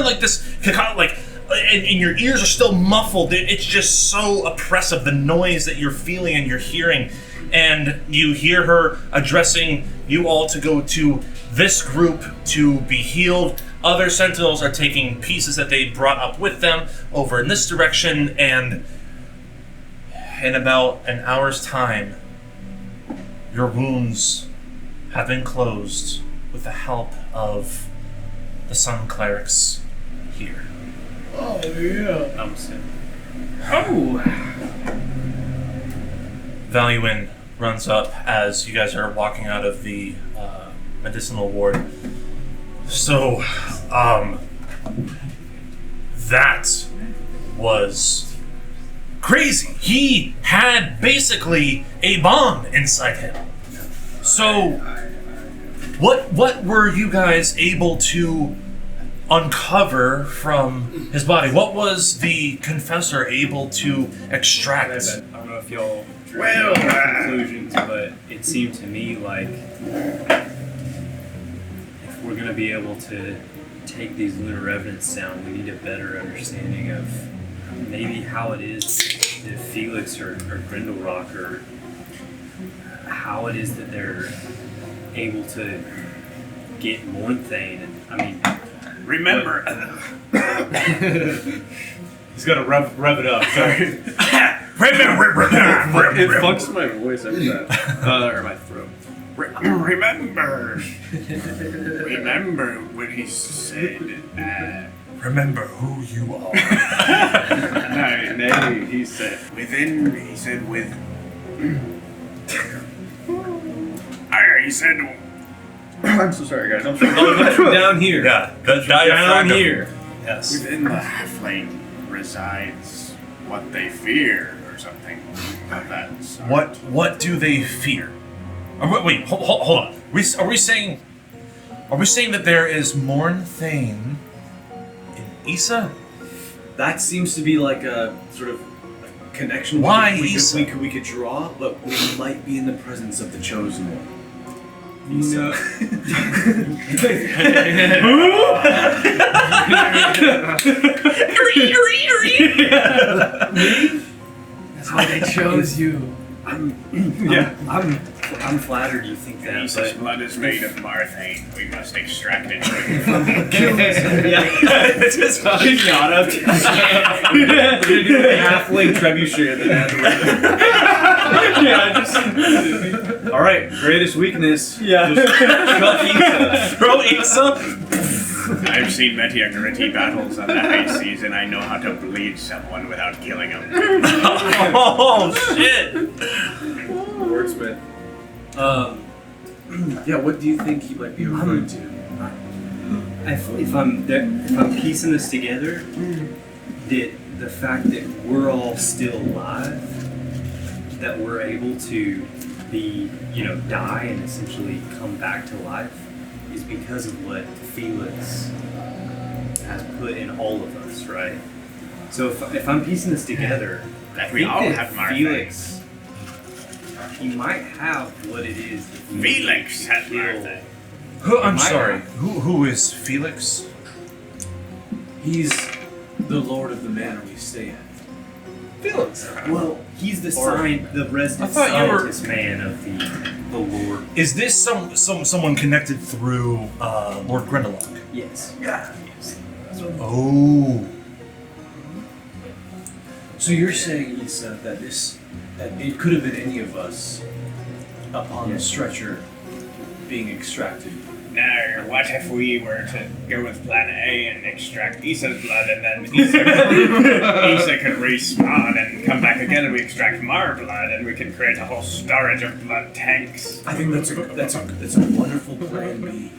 Like this, like and your ears are still muffled. It's just so oppressive, the noise that you're feeling and you're hearing. And you hear her addressing you all to go to this group to be healed. Other Sentinels are taking pieces that they brought up with them over in this direction, and in about an hour's time, your wounds have been closed with the help of the Sun Clerics here. Oh, yeah. Namaste. Oh! Valuin runs up as you guys are walking out of the medicinal ward. So, that was crazy. He had basically a bomb inside him. So, what were you guys able to uncover from his body? What was the confessor able to extract? I don't know if y'all drew any conclusions, but it seemed to me like if we're going to be able to take these lunar revenants down, we need a better understanding of maybe how it is that Felix or Grindelrock, or how it is that they're able to get Mornthane. And I mean, Remember, he's got to rev it up. Sorry. It fucks my voice every time. Or my throat. remember when he said, Remember who you are. Nay, he said. with. He said, I'm so sorry, guys. I'm sorry. Down here. Yeah, the Down diaphragm. here. Yes. within the halfling resides what they fear, or something of that sort. What do they fear? Wait, hold on. Are we saying that there is Mornthane in Issa? That seems to be like a sort of connection Why we Issa? could draw, but we might be in the presence of the chosen one. No. That's why they chose you. I'm flattered you think that, Isa's but blood is made of Marthane. We must extract it. it's just not up to Halfling trebuchet that All right, greatest weakness. Yeah. Bro, Issa? I've seen Metacrity battles on the high seas, and I know how to bleed someone without killing them. Oh shit! Wordsmith. Yeah, what do you think he might be referring to? if I'm piecing this together, the fact that we're all still alive, that we're able to be, die and essentially come back to life, is because of what Felix has put in all of us, right? So if I'm piecing this together, I We think all that have Marthane. Felix, he might have what it is that we Felix need to has kill. Marthane. I'm My- sorry. Who is Felix? He's the lord of the manor we stay at. Felix. Well, he's the resident I thought you were- scientist man of the Lord. Is this someone connected through Lord Grindelwald? Yes. Yeah. Yes. Oh. So you're saying, Issa, that it could have been any of us upon the stretcher being extracted. Now, what if we were to go with plan A and extract Issa's blood, and then Issa could respawn and come back again, and we extract more blood, and we can create a whole storage of blood tanks? I think that's a wonderful plan B.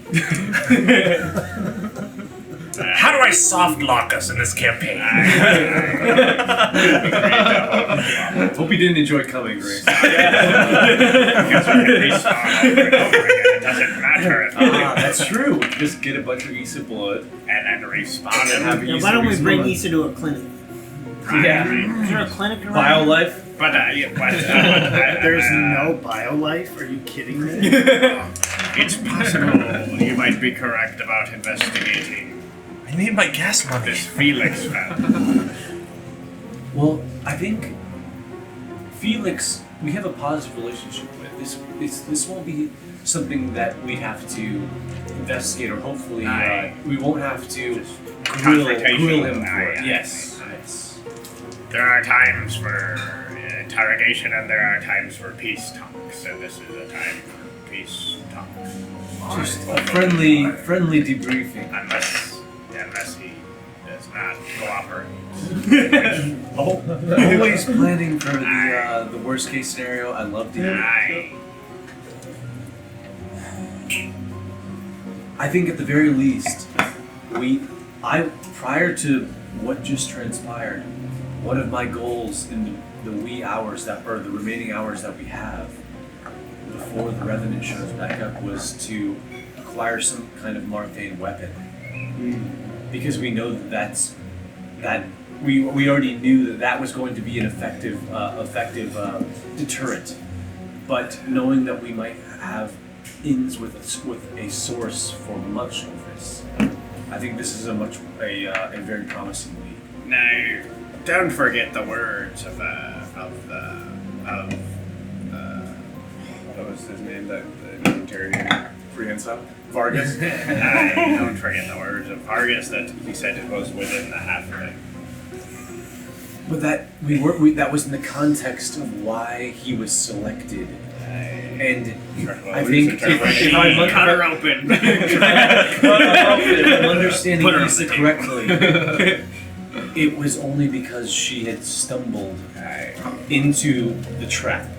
How do I soft lock us in this campaign? Hope you didn't enjoy coming, Grace. Because we can respawn over and over again. It doesn't matter. That's true. Just get a bunch of Issa blood And then respawn and and have Yeah, Issa why don't we bring respawn. Issa to a clinic? Yeah. Is there a clinic around? BioLife. But There's no bio-life? Are you kidding me? It's possible you might be correct about investigating. I need my gas money. This Felix man. Well, I think Felix, we have a positive relationship with. This won't be something that we have to investigate, or hopefully we won't have to grill him for it. Yes. There are times for interrogation and there are times for peace talks, and this is a time for peace talks. Just a friendly debriefing. Unless he does not cooperate. Always planning for the worst case scenario. I love to hear. I think at the very least, prior to what just transpired, one of my goals in the wee hours the remaining hours that we have before the Revenant shows back up was to acquire some kind of Marthane weapon. Because we know we already knew that was going to be an effective deterrent. But knowing that we might have ins with a source for much of this, I think this is a very promising lead. Now, don't forget the words of What was his name? That the interrogating Prehensile? Vargus. Don't forget the words of Vargus that he said it was within the halfling. But that was in the context of why he was selected. And I think if I'm cut her open. I'm understanding Lisa correctly, it was only because she had stumbled into the trap.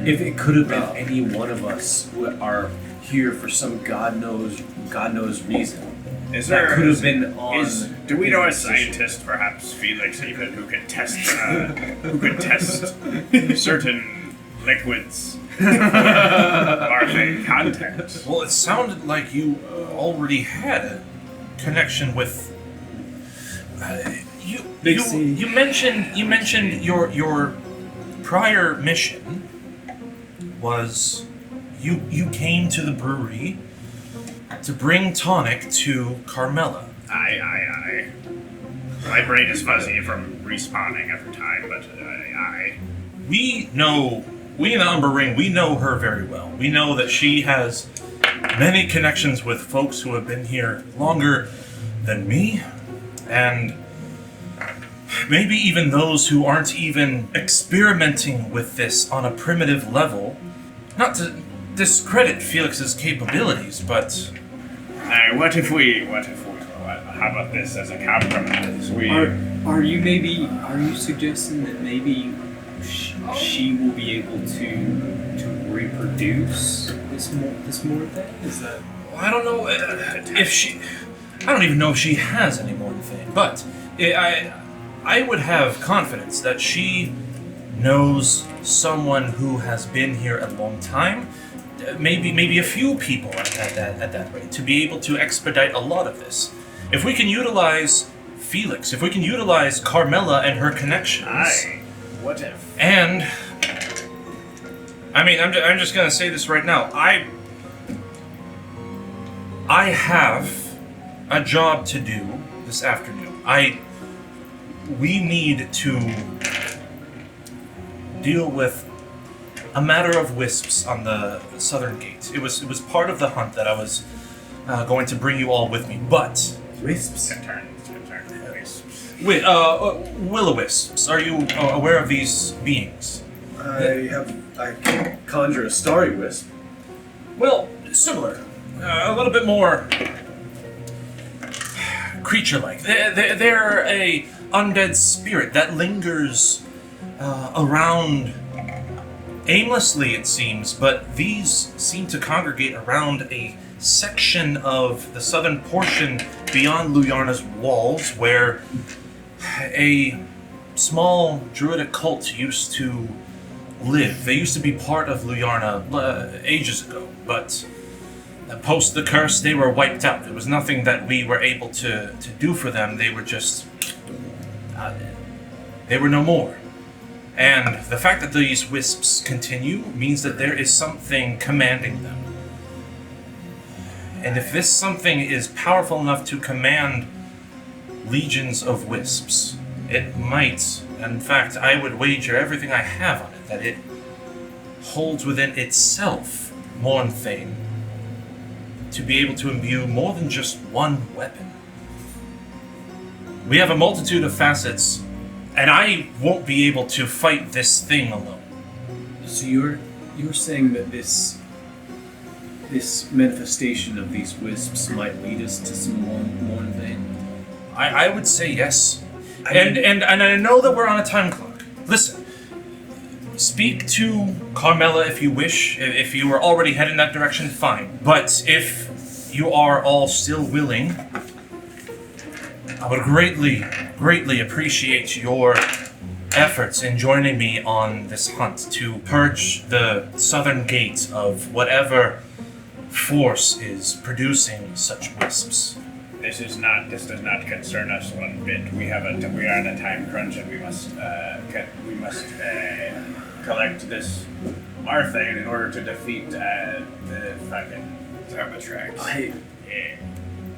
If it could have been any one of us who are here for some God knows reason, that could have been on. Do we know a scientist, perhaps Felix, even who could test certain liquids? Marthane content. Well, it sounded like you already had a connection with. You mentioned your prior mission was you came to the brewery to bring tonic to Carmela. Aye. My brain is fuzzy from respawning every time, but aye. We in the Umber Ring, we know her very well. We know that she has many connections with folks who have been here longer than me, and maybe even those who aren't even experimenting with this on a primitive level. Not to discredit Felix's capabilities, but... What if we how about this as a compromise? Are you suggesting that maybe she will be able to reproduce this more thing? Is that? Well, I don't know if she. I don't even know if she has any more thing. But I would have confidence that she knows someone who has been here a long time. Maybe a few people at that rate to be able to expedite a lot of this. If we can utilize Felix, if we can utilize Carmela and her connections. What if? And I mean, I'm just gonna say this right now. I have a job to do this afternoon. We need to deal with a matter of wisps on the southern gate. It was part of the hunt that I was going to bring you all with me, but wisps. Wisps. Will-o-wisps. Are you aware of these beings? I can conjure a starry wisp. Well, similar. A little bit more creature-like. They're a undead spirit that lingers around aimlessly, it seems, but these seem to congregate around a section of the southern portion beyond Luyarna's walls where a small druidic cult used to live. They used to be part of Luyarna ages ago, but post the curse, they were wiped out. There was nothing that we were able to do for them. They were just... they were no more. And the fact that these wisps continue means that there is something commanding them. And if this something is powerful enough to command legions of wisps, it might, in fact, I would wager everything I have on it, that it holds within itself Mournthane to be able to imbue more than just one weapon. We have a multitude of facets, and I won't be able to fight this thing alone. So you're saying that this manifestation of these wisps might lead us to some Mournthane? I would say yes. And I know that we're on a time clock. Listen, speak to Carmela if you wish. If you are already heading that direction, fine. But if you are all still willing, I would greatly, greatly appreciate your efforts in joining me on this hunt to purge the southern gate of whatever force is producing such wisps. This does not concern us one bit. We are in a time crunch, and we must collect this Mournthane in order to defeat the fucking Arbitrax.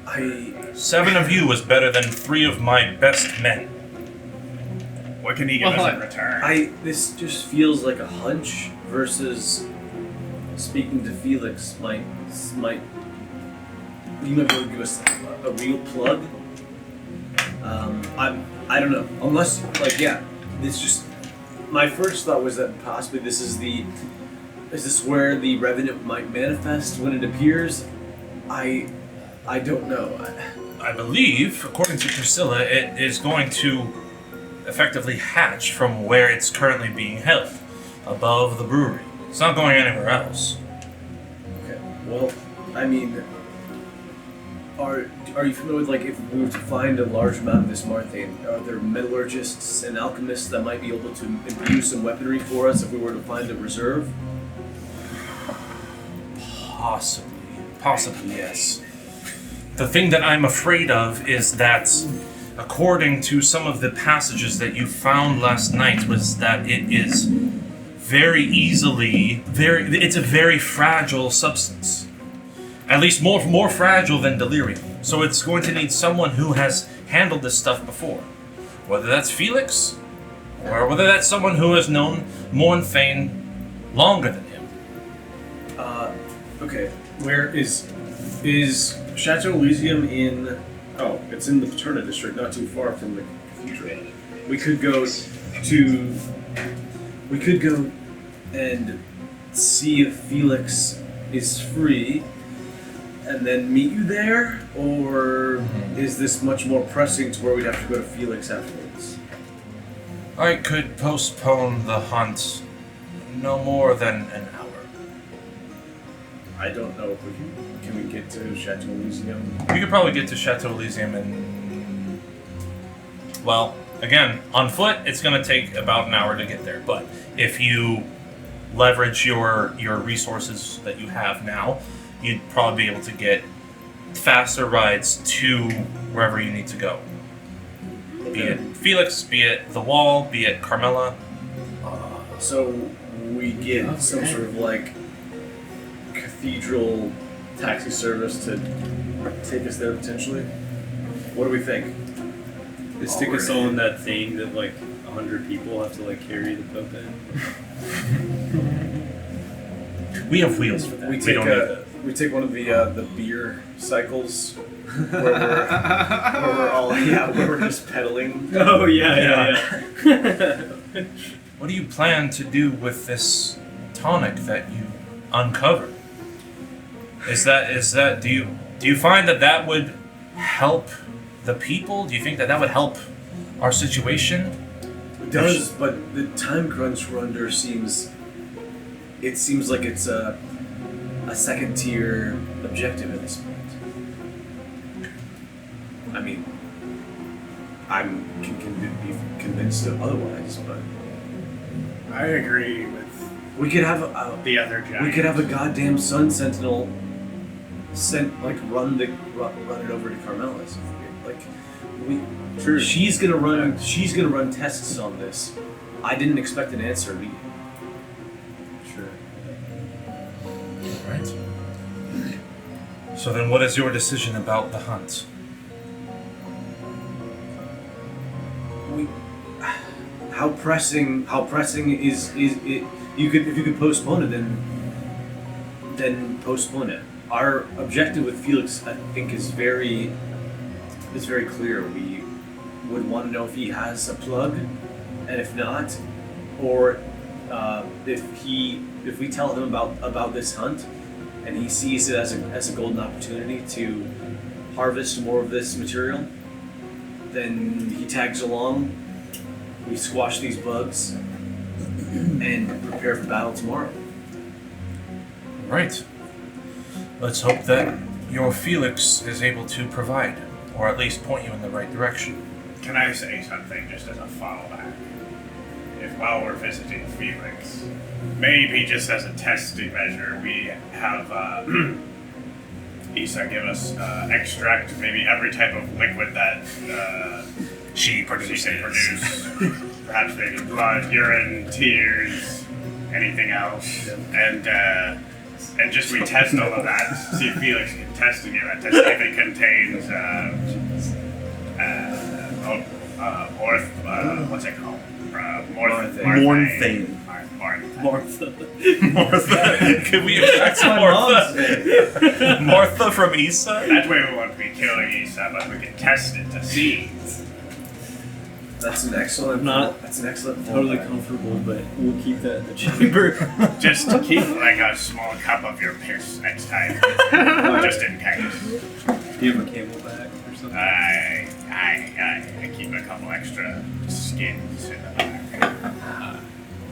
I 7 of you is better than 3 of my best men. What can he give us in return? this just feels like a hunch versus speaking to Felix might you might be able to give us a real plug. I don't know. Unless this just my first thought was that possibly this is this where the revenant might manifest when it appears? I don't know. I believe, according to Priscilla, it is going to effectively hatch from where it's currently being held, above the brewery. It's not going anywhere else. Okay. Well, I mean, are you familiar with, like, if we were to find a large amount of this Mournthane, are there metallurgists and alchemists that might be able to imbue some weaponry for us if we were to find a reserve? Possibly, yes. The thing that I'm afraid of is that, according to some of the passages that you found last night, was that it is it's a very fragile substance. At least more fragile than delirium. So it's going to need someone who has handled this stuff before. Whether that's Felix, or whether that's someone who has known Mournthane longer than him. Okay. Where is Chateau Elysium in? Oh, it's in the Paterna district, not too far from the cathedral. We could go and see if Felix is free, and then meet you there, or is this much more pressing to where we'd have to go to Felix afterwards? I could postpone the hunt no more than an hour. I don't know if we can we get to Chateau Elysium? You could probably get to Chateau Elysium in... Well, again, on foot, it's going to take about an hour to get there. But if you leverage your resources that you have now, you'd probably be able to get faster rides to wherever you need to go. Be it Felix, be it the Wall, be it Carmela. So we get some sort of like cathedral taxi service to take us there potentially. What do we think? They stick us all in that thing that like 100 people have to like carry the Pope in. We have wheels for that. We don't need that. We take one of the beer cycles where we're just pedaling. Oh yeah. What do you plan to do with this tonic that you uncovered? Is that do you find that would help the people? Do you think that would help our situation? It does, but the time crunch we're under seems like it's a second tier objective at this point. I mean, can be convinced of otherwise, but I agree with we could have the other giant. We could have a goddamn Sun Sentinel run it over to Carmela's. She's gonna run tests on this. I didn't expect an answer immediately. Sure. Right. So then what is your decision about the hunt? How pressing is it? You could, if you could postpone it, then postpone it. Our objective with Felix, I think, is very clear. We would want to know if he has a plug, and if not, or if we tell him about this hunt, and he sees it as a golden opportunity to harvest more of this material, then he tags along. We squash these bugs and prepare for battle tomorrow. Right. Let's hope that your Felix is able to provide, or at least point you in the right direction. Can I say something just as a fallback? If while we're visiting Felix, maybe just as a testing measure, we have Issa give us extract, maybe every type of liquid that she can produce. Perhaps maybe blood, urine, tears, anything else, and just we test all of that. See if Felix can test it, to see if it contains what's it called? Morphine. Martha. Could we extract Martha? Martha from Issa? That way we won't be killing Issa, but we can test it to see. That's an excellent. That's an excellent. Totally comfortable, but we'll keep that in the chamber. Just to keep like a small cup of your piss next time, just in case. Do you have a camelback or something? I keep a couple extra skins in the back.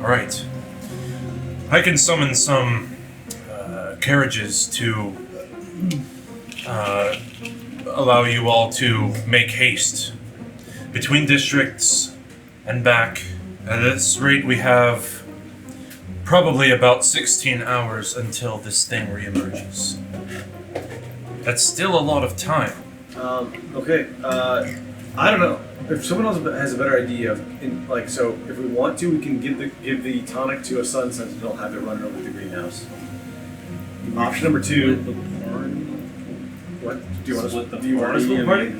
All right. I can summon some carriages to allow you all to make haste between districts and back. At this rate, we have probably about 16 hours until this thing reemerges. That's still a lot of time. Okay. I don't know if someone else has a better idea of so if we want to, we can give the tonic to a sun sentinel, have it run over the greenhouse. Option number 2. What do you want to split? Do you want to split the party?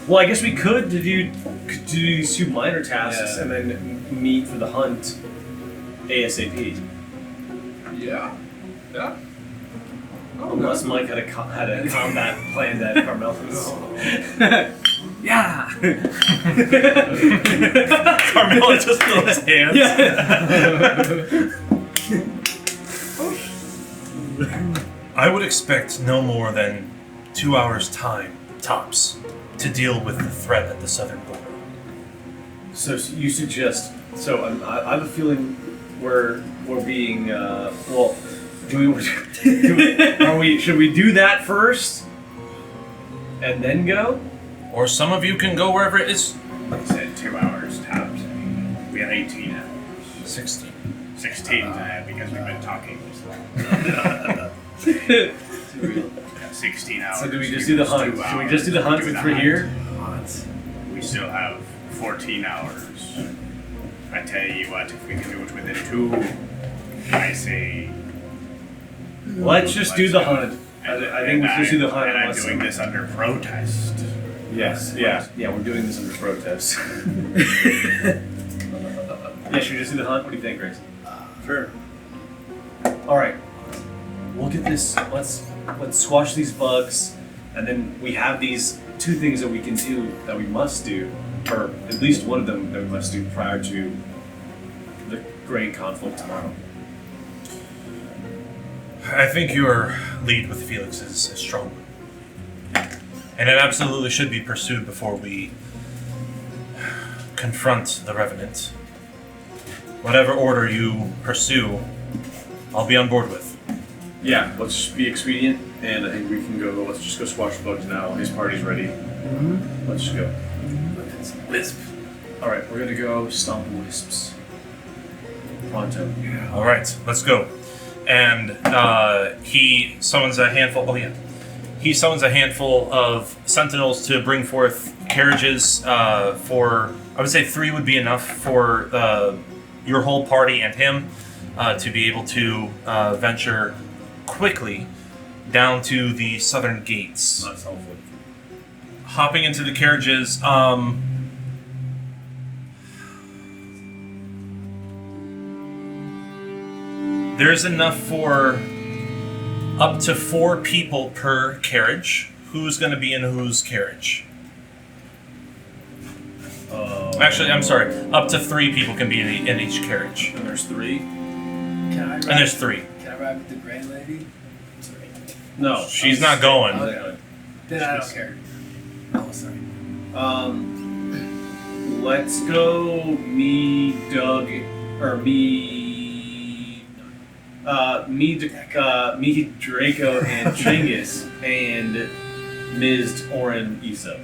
Well, I guess we could do these 2 minor tasks and then meet for the hunt ASAP. Yeah. Yeah. Unless Mike had a combat planned at Carmela's. Yeah. Carmela just threw his hands. I would expect no more than 2 hours' time, tops, to deal with the threat at the southern border. So you suggest? So I have a feeling we're being well. Should we do that first and then go? Or some of you can go wherever it is. I said 2 hours tops. We have 18 hours. 16. 16 because we've been talking. 16 hours. So do we just do the hunt? Should we just do the hunt since we're here? We still have 14 hours. I tell you what, if we can do it within 2, I say. Let's just do the hunt. I think we should just do the hunt. And I'm doing this under protest. Yes. Yeah, we're doing this under protest. Yeah, should we just do the hunt? What do you think, Grace? Sure. All right. We'll get this. Let's squash these bugs, and then we have these 2 things that we can do, that we must do, or at least one of them that we must do prior to the great conflict tomorrow. I think your lead with Felix is strong. And it absolutely should be pursued before we confront the Revenant. Whatever order you pursue, I'll be on board with. Yeah, let's just be expedient, and I think we can go. Let's just go squash bugs now. His party's ready. Let's just go. Wisp. All right, we're gonna go stomp wisps. Pronto. All right, let's go. And he summons a handful. Oh yeah, he summons a handful of sentinels to bring forth carriages. For I would say 3 would be enough for your whole party and him to be able to venture quickly down to the southern gates. That's helpful. Hopping into the carriages, there's enough for up to 4 people per carriage. Who's going to be in whose carriage? Actually, I'm sorry. Up to 3 people can be in each carriage. And there's 3? Can I ride? And there's 3. Can I ride with the Grey Lady? Sorry. No. She's not going. Okay. Then I don't care. Oh, sorry. Let's go me, Doug, or me, Draco and Chinggis and Ms. Oren Issa.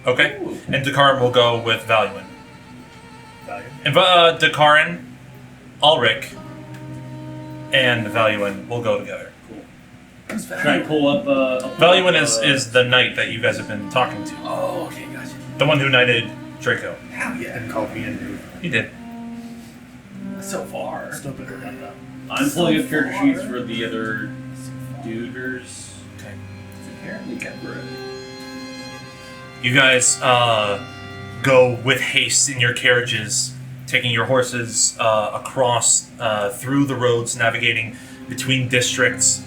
Okay. And Dakaran will go with Valuin. Value. And Dakaran, Alric, and Valuin will go together. Who's Should I pull up? Valuin is the knight that you guys have been talking to. Oh, okay, gotcha. The one who knighted Draco. Hell yeah. And called me a noob. He did. So far. Still been around that. I'm pulling up character sheets for the other duders. Okay. It's apparently temporary. You guys go with haste in your carriages, taking your horses across through the roads, navigating between districts.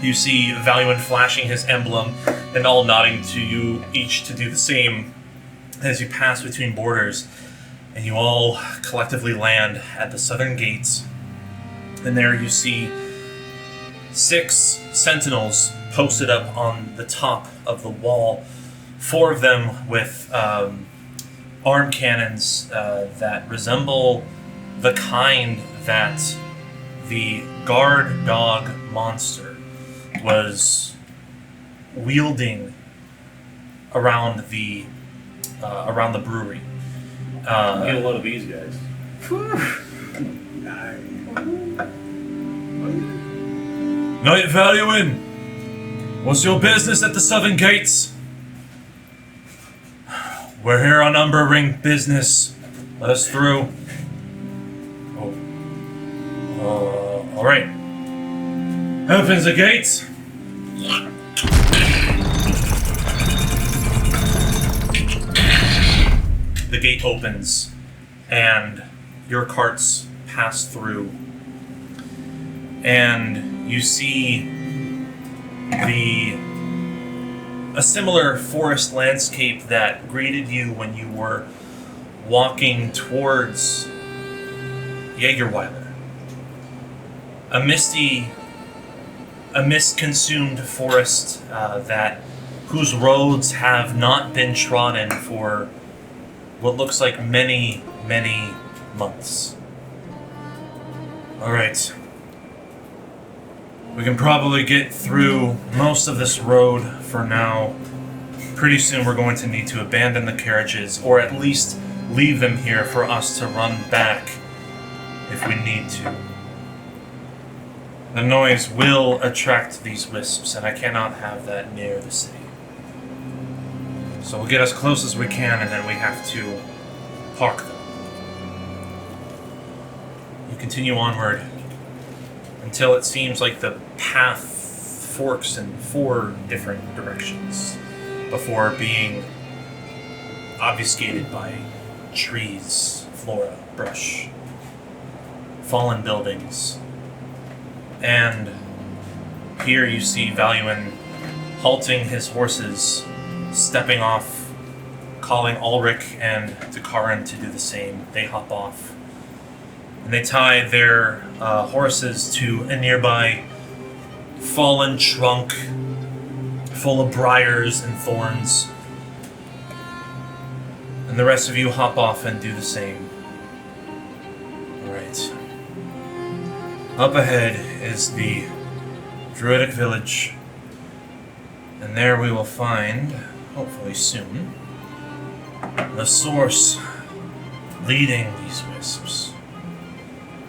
You see Valuin flashing his emblem and all nodding to you each to do the same as you pass between borders. And you all collectively land at the southern gates. And there you see 6 sentinels posted up on the top of the wall. 4 of them with arm cannons that resemble the kind that the guard dog monster was wielding around the brewery. Get a load of these guys. Knight Valuin, what's your business at the southern gates? We're here on Umber Ring business. Let us through. All right. Opens the gates. The gate opens, and your carts pass through, and you see a similar forest landscape that greeted you when you were walking towards Jägerweiler. A mist-consumed forest whose roads have not been trodden for what looks like many, many months. All right. We can probably get through most of this road for now. Pretty soon we're going to need to abandon the carriages, or at least leave them here for us to run back if we need to. The noise will attract these wisps, and I cannot have that near the city. So we'll get as close as we can, and then we have to park them. You continue onward until it seems like the path forks in 4 different directions before being obfuscated by trees, flora, brush, fallen buildings. And here you see Valuin halting his horses, stepping off, calling Alric and Dakaran to do the same. They hop off. And they tie their horses to a nearby fallen trunk full of briars and thorns. And the rest of you hop off and do the same. Alright. Up ahead is the Druidic village. And there we will find, hopefully soon, the source leading these wisps.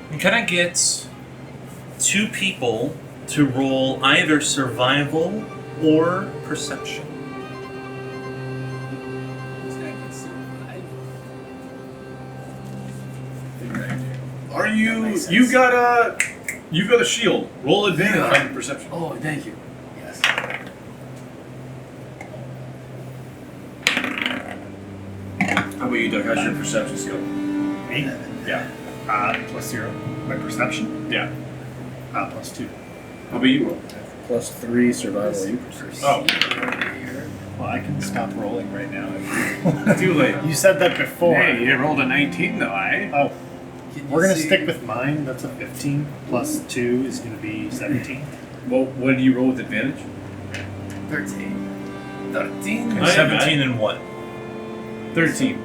And can I get 2 people to roll either survival or perception? Are you got a shield? Roll advantage on perception. Oh, thank you. Yeah. How about you, Doug? How's your perception skill? Me? Yeah. +0. My perception? Yeah. +2. How about you? +3 survival. Oh. Well, I can stop rolling right now. Too late. You said that before. Hey, you rolled a 19 though, eh? Oh, Can we're you gonna see- stick with mine. That's a 15. +2 is gonna be 17. Well, what did you roll with advantage? 13. 13? Okay. 17 and what? 13.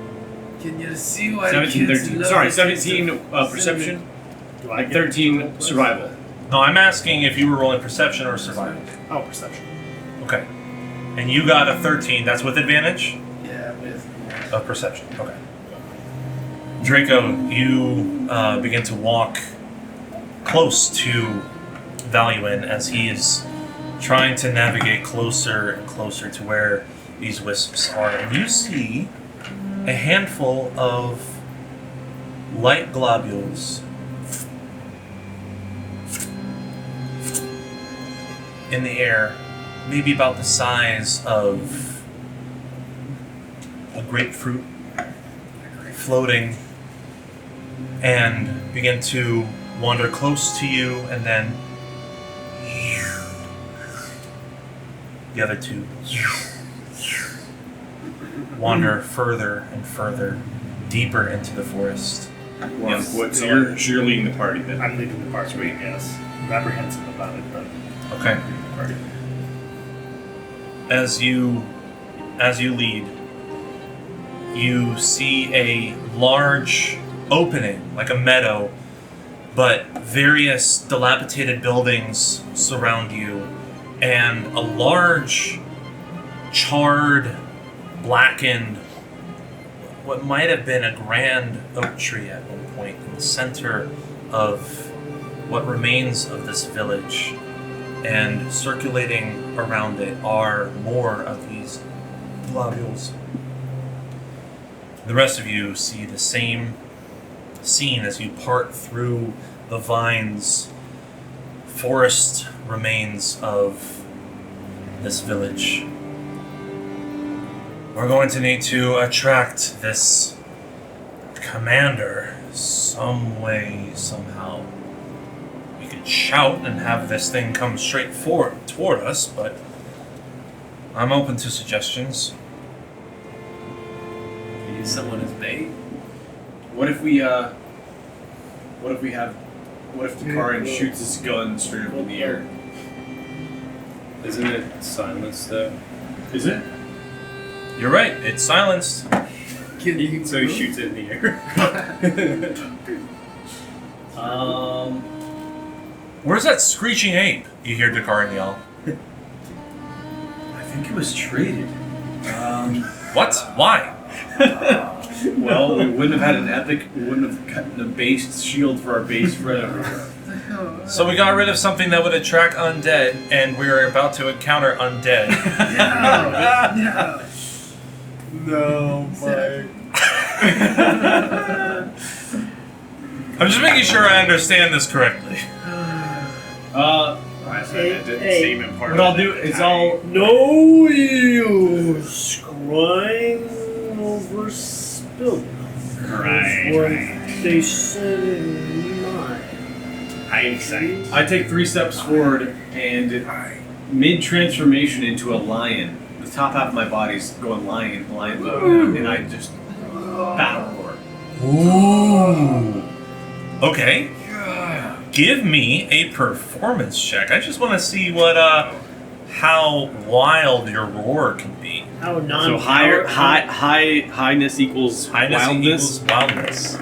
Can you see why 17, kids 13. love Sorry, it? 17 perception, Do I like get 13 survival. No, I'm asking if you were rolling perception or survival. Oh, perception. Okay. And you got a 13. That's with advantage Yeah, with. of perception. Okay. Draco, you begin to walk close to Valuin as he is trying to navigate closer and closer to where these wisps are. And you see a handful of light globules in the air, maybe about the size of a grapefruit, floating, and begin to wander close to you, and then the other two wander further and further, deeper into the forest. Well, Yes. so you're leading the party then. I'm leading the party. Yes. I'm apprehensive about it, but Okay. leading the party. As you lead, you see a large opening, like a meadow, but various dilapidated buildings surround you, and a large, charred, blackened, what might have been a grand oak tree at one point in the center of what remains of this village. And circulating around it are more of these globules. The rest of you see the same scene as you part through the vines, forest remains of this village. We're going to need to attract this commander some way, somehow. We could shout and have this thing come straight forward toward us, but I'm open to suggestions. Use someone as bait. What if Takarian shoots his gun straight up in the air? Isn't it silenced though? Is it? You're right, it's silenced. Can you So he shoots it in the air. Where's that screeching ape? You hear Dakarin yell. I think it was traded. What? Why? Well, we wouldn't have had an epic. We wouldn't have gotten a base shield for our base friend. So we got rid of something that would attract undead, and we are about to encounter undead. No, Mike. I'm just making sure I understand this correctly. I said it didn't seem important. What I'll do is I'll. No use crying over spilled milk. Right, What right. they said in mine. Hindsight. I take 3 steps forward and mid-transformation into a lion. The top half of my body's going lion mode, and I just battle roar. Ooh. Okay. Give me a performance check. I just want to see what how wild your roar can be. How So non highness equals Highness wildness. equals wildness.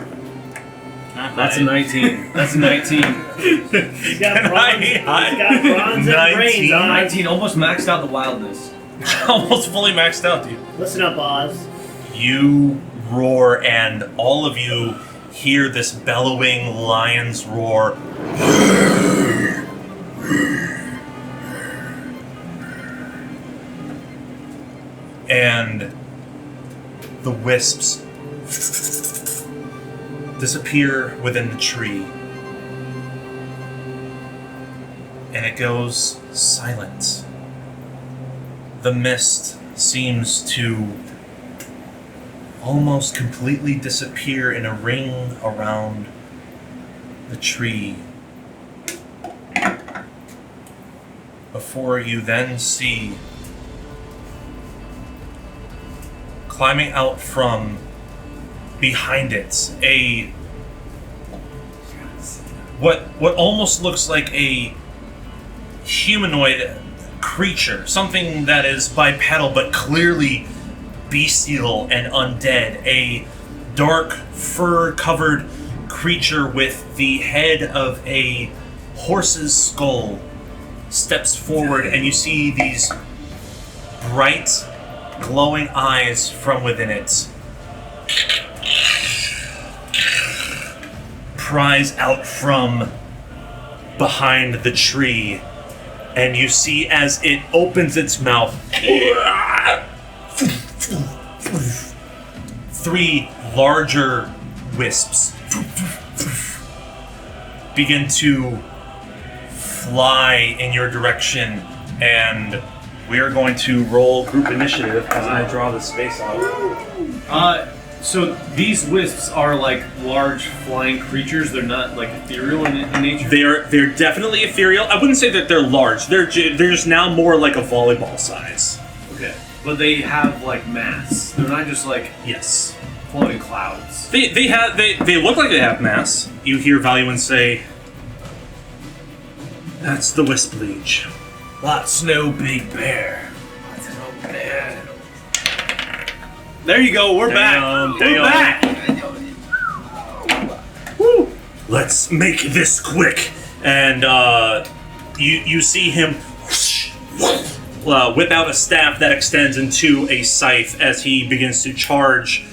That's a 19. That's a 19. He's got bronze, he's got bronze and brains on. 19 almost maxed out the wildness. Almost fully maxed out, dude. Listen up, Oz. You roar, and all of you hear this bellowing lion's roar. And the wisps disappear within the tree. And it goes silent. The mist seems to almost completely disappear in a ring around the tree. Before you then see, climbing out from behind it, what almost looks like a humanoid creature, something that is bipedal but clearly bestial and undead, a dark fur-covered creature with the head of a horse's skull steps forward, and you see these bright, glowing eyes from within it prise out from behind the tree, and you see as it opens its mouth, 3 larger wisps begin to fly in your direction, and we are going to roll group initiative as I draw the space out. So these wisps are like large flying creatures. They're not like ethereal in nature. They're definitely ethereal. I wouldn't say that they're large. They're just now more like a volleyball size. Okay, but they have like mass. They're not just like Yes. floating clouds. They look like they have mass. You hear Valuan say, "That's the Wisp Liege. That's no big bear." There you go. We're back. We're back. Woo. Let's make this quick. And you see him whip out a staff that extends into a scythe as he begins to charge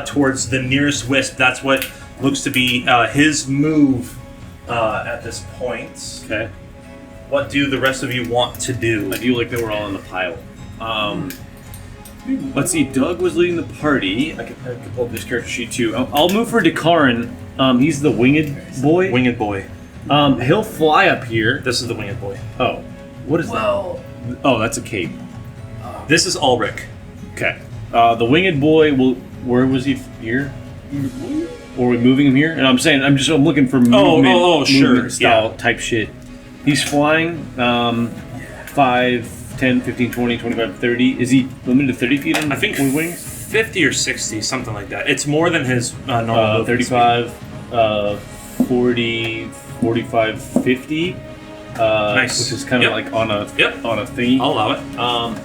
towards the nearest wisp. That's what looks to be his move at this point. Okay. What do the rest of you want to do? I do like that we're all in the pile. Let's see. Doug was leading the party. I can pull up this character sheet too. I'll move for Dakaran. He's the winged boy. Winged boy. He'll fly up here. This is the winged boy. Oh, what is that? Oh, that's a cape. This is Alric. Okay. The winged boy will. Where was he? Here. Or are we moving him here? And I'm looking for movement, sure, movement style type shit. He's flying. 5, 10, 15, 20, 25, 30. Is he limited to 30 feet on I think wings? 50 or 60, something like that. It's more than his normal 35, 40, 45, 50. Nice. Which is kind of like on a thingy. I'll allow it.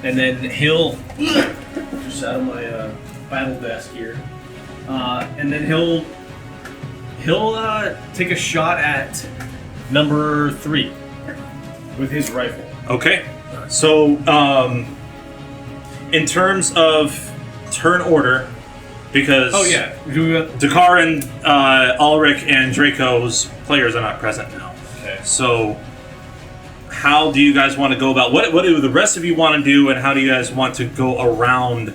And then he'll just out of my battle desk here. And then he'll take a shot at number 3 with his rifle. Okay. So, in terms of turn order, because Dakar and Alric and Draco's players are not present now. Okay. So, how do you guys want to go about what do the rest of you want to do, and how do you guys want to go around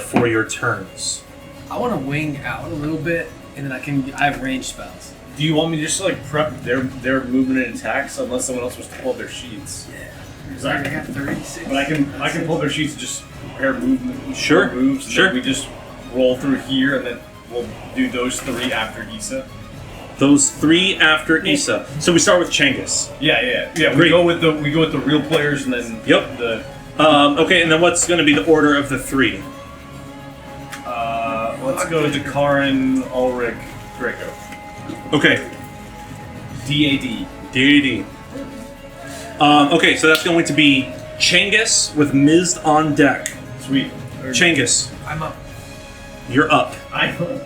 for your turns? I want to wing out a little bit, and then I have ranged spells. Do you want me to just like prep their movement and attacks unless someone else was to pull up their sheets? Yeah. I got 36. But I can pull their sheets and just prepare movement. Sure. Moves. And Sure. then we just roll through here, and then we'll do those 3 after Issa. Those 3 after Issa. So we start with Changus. Yeah. We Great. go with the real players, and then Yep. Okay, and then what's going to be the order of the 3? Let's go to Karin, Ulrich, Draco. Okay. DAD. DAD. Okay, so that's going to be Changus with Mizd on deck. Sweet. Changus, I'm up. you're up. I'm up.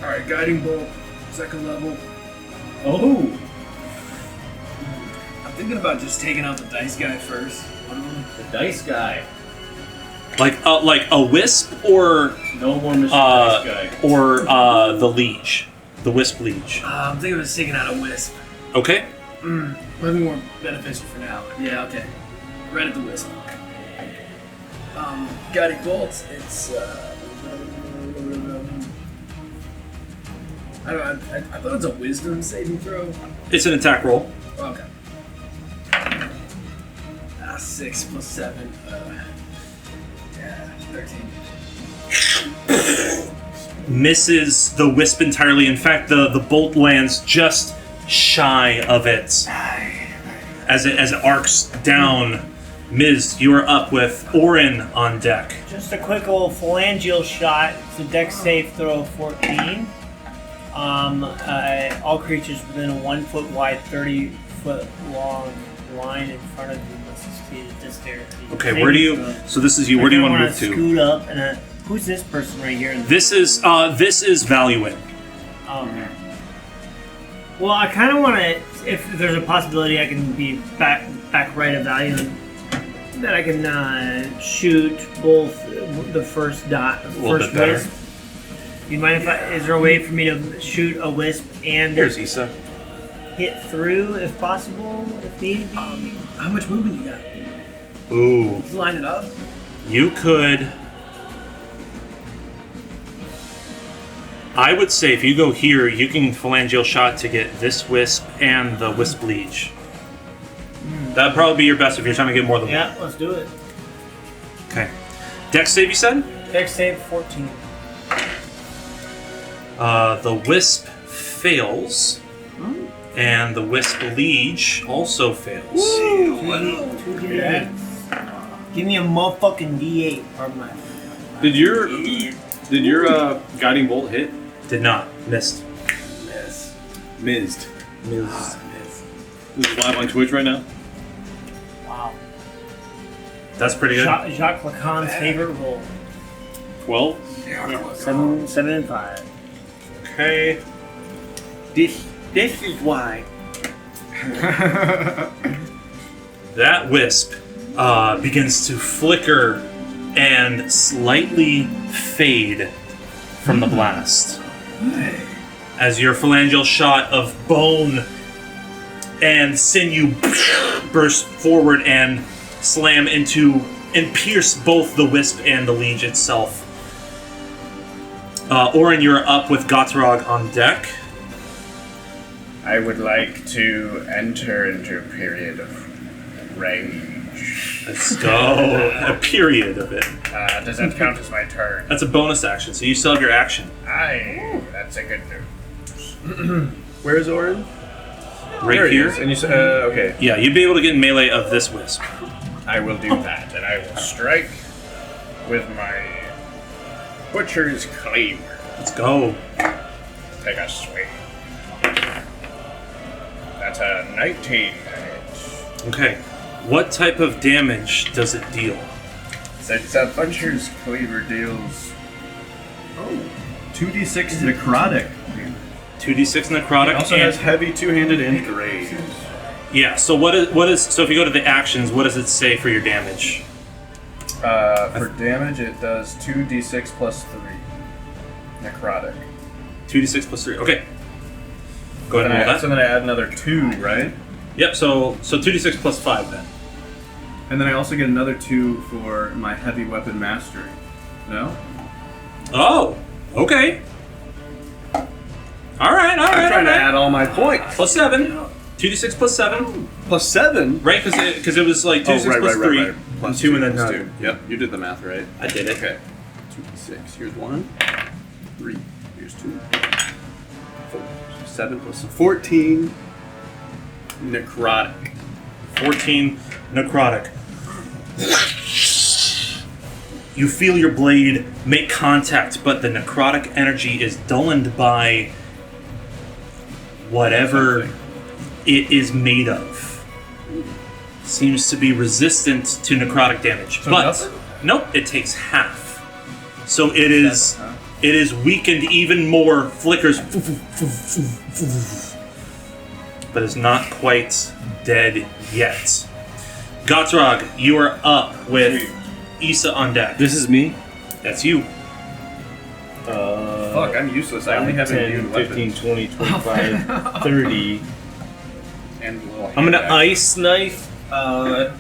Alright, guiding bolt, 2nd level. Oh. I'm thinking about just taking out the dice guy first. One of them. The dice guy. Like a wisp, or No more Mr. Dice guy. or the leech, the wisp leech. I'm thinking of taking out a wisp. Okay. Might be more beneficial for now. Yeah, okay. Right at the wisp. Guiding bolts, it's I don't know, I thought it was a wisdom saving throw. It's an attack roll. Okay. 6 plus 7. 13. misses the wisp entirely. In fact, the bolt lands just shy of it as it arcs down. Miz, you are up with Orin on deck. Just a quick old phalangeal shot. It's a dex save throw of 14. All creatures within a 1 foot wide, 30 foot long line in front of you must succeed at this area. Okay, where do you? So this is you. Where do you want to move to? Scoot up and who's this person right here? This is Valuin. Okay. Well, I kind of want to. If there's a possibility, I can be back right of Valuin. That I can shoot both the first dot, first wisp. You mind if is there a way for me to shoot a wisp and Here's Issa. hit through if possible, if need be? How much movement you got? Ooh. Just line it up. You could. I would say if you go here, you can phalangeal shot to get this wisp and the wisp leech. That'd probably be your best if you're trying to get more than one. Yeah, let's do it. Okay. Dex save, you said? Dex save 14. The wisp fails, and the wisp liege also fails. Two D8. Give me a motherfucking D8. Pardon my. Did your guiding bolt hit? Did not. Missed. Mizzed. This is live on Twitch right now. Wow. That's pretty good. Jacques Lacan's favorite roll. 12? 7 and 5. Okay. This is why. That wisp begins to flicker and slightly fade from the blast. As your phalangeal shot of bone and sinew burst forward and slam into and pierce both the wisp and the liege itself. Orin, you're up with Gotrog on deck. I would like to enter into a period of rage. Let's go. A period of it. Does that count as my turn? That's a bonus action, so you still have your action. Aye, that's a good news. Where's Orin? Right There he here. is. And you said, okay. Yeah, you'd be able to get in melee of this wisp. I will do that, and I will strike with my Butcher's Cleaver. Let's go. Take a swing. That's a 19 hit. Okay. What type of damage does it deal? Since a Butcher's Cleaver deals 2d6 necrotic. 2d6 necrotic. It also and- has heavy two-handed and graze. Yeah, so what is so if you go to the actions, what does it say for your damage? For damage, it does 2d6 plus 3. Necrotic. 2d6 plus 3. Okay. Go ahead and roll that. So then I add another 2, right? Yep, so 2d6 plus 5 then. And then I also get another 2 for my heavy weapon mastery. No? Oh, okay. Alright. I'm trying to add all my points. Plus 7. 2d6 plus 7. Plus 7? Right, because it was like 2d6 plus 3. Right. Plus 2 and then plus 2. 2. Yep, you did the math right. I did it. Okay. 2d6. Here's 1. 3. Here's 2. 4. 7 plus 14. Necrotic. 14 necrotic. You feel your blade make contact, but the necrotic energy is dulled by whatever it is made of. Seems to be resistant to necrotic damage. So but nothing? nope, it takes half. So it is weakened even more, flickers, but is not quite dead yet. Gotrog, you are up with Issa on deck. This is me? That's you. Fuck, I'm useless. I only have 10, immune 15, weapons. 20, 25, 30. And a little I'm gonna hand ice knife the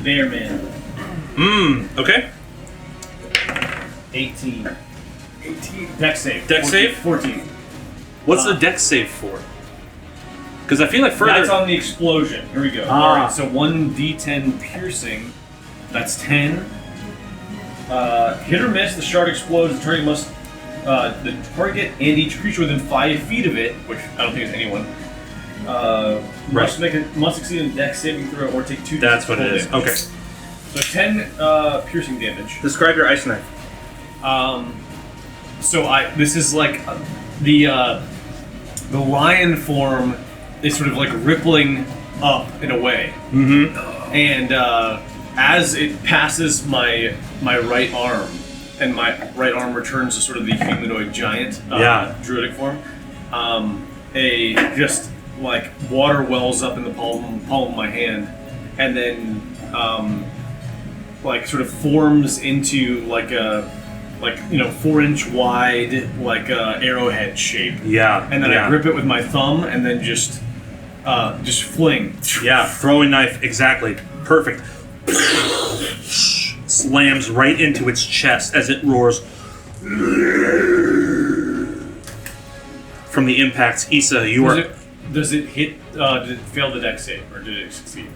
bear man. Okay. 18. Dex save. Dex save? 14. What's the dex save for? Because I feel like further. That's on the explosion. Here we go. Alright, so 1d10 piercing. That's 10. hit or miss, the shard explodes. The target must, the target and each creature within 5 feet of it, which I don't think is anyone, must succeed in a dex saving throw or take 2. That's what it is. Damage. Okay. So 10 piercing damage. Describe your ice knife. This is like the lion form is sort of like rippling up in a way, and as it passes my right arm, and my right arm returns to sort of the humanoid giant druidic form, a just like water wells up in the palm of my hand, and then like sort of forms into like a 4-inch wide like arrowhead shape. Yeah. And then I grip it with my thumb and then just fling. Yeah, throwing knife, exactly. Perfect. Slams right into its chest as it roars. From the impacts, Issa, you are. Does it hit? Did it fail the dex save or did it succeed?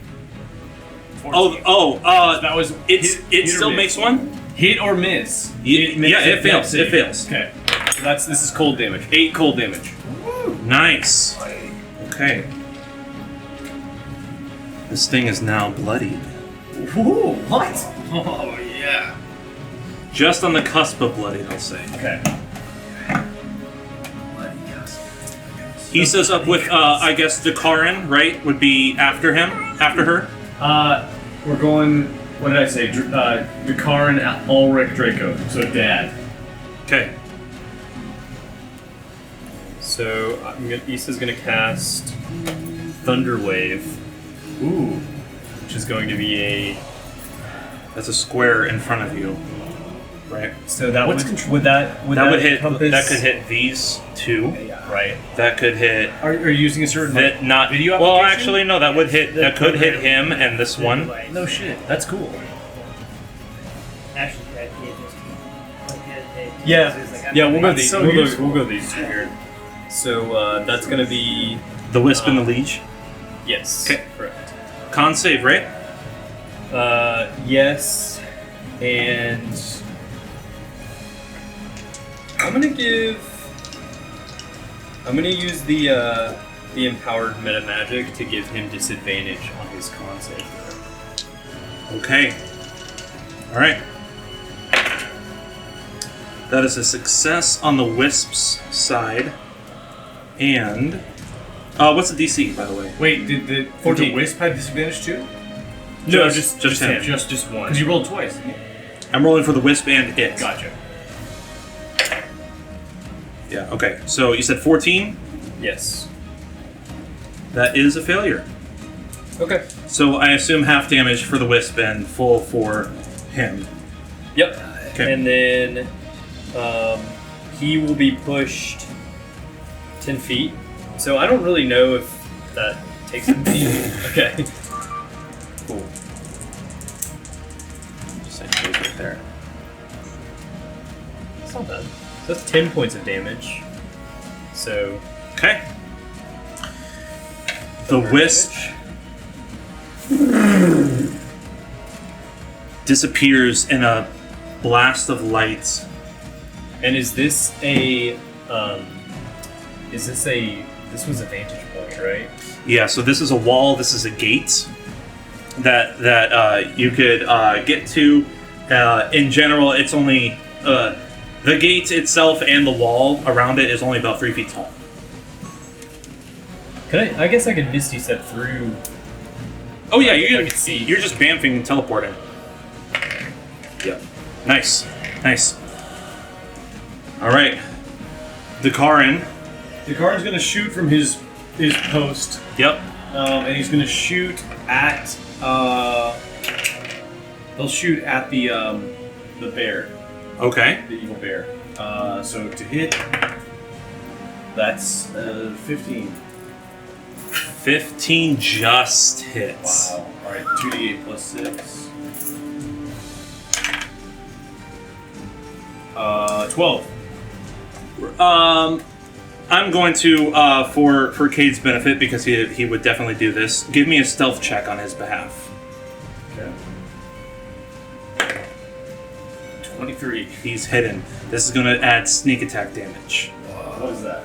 That was it. Still makes one. Hit or miss? It fails. It fails. Okay, so this is cold damage. 8 cold damage. Nice. Okay. This thing is now bloodied. Ooh, what? Oh yeah. Just on the cusp of bloodied, I'll say. Okay. Issa's up with, I guess, Dakarin, right? Would be after her. We're going. What did I say? Dakarin, Alric, Draco. So Dad. Okay. So Issa's gonna cast Thunder Wave. Ooh. Which is going to be That's a square in front of you, right? So that would that hit. encompass... That could hit these two, right? That could hit. Are you using a certain not video? Well, actually, no. That would hit. That could hit him and this one. No shit. That's cool. Actually, that kid just. Yeah, we'll go these. So we'll go these two here. So that's gonna be the wisp and the leech. Yes. Okay. Correct. Con save, right? Yes, and I'm gonna use the empowered meta magic to give him disadvantage on his con save. Okay. All right. That is a success on the wisp's side, and what's the DC, by the way? Wait, did the wisp have disadvantage too? No, just him. Just one. Because you rolled twice. I'm rolling for the wisp and it. Gotcha. Yeah. Okay. So you said 14. Yes. That is a failure. Okay. So I assume half damage for the wisp and full for him. Yep. Okay. And then he will be pushed 10 feet. So I don't really know if that takes him Okay. Cool. Just like right there. That's not bad. So that's 10 points of damage. So. Okay. The wisp disappears in a blast of light. And is this a this was a vantage point, right? Yeah, so this is a wall, this is a gate that you could get to. In general, it's only the gate itself and the wall around it is only about 3 feet tall. I guess I could Misty Step through. Oh yeah, you I can see. You're just bamfing and teleporting. Yep. Nice. All right. Dakarin. Dakarin's gonna shoot from his post. Yep. And he's gonna shoot at. He'll shoot at the bear. Okay. The evil bear. So to hit, that's 15. 15 just hits. Wow. All right. 2d8 plus 6. 12. I'm going to, for Cade's benefit, because he would definitely do this, give me a stealth check on his behalf. Okay. 23. He's hidden. This is going to add sneak attack damage. What is that?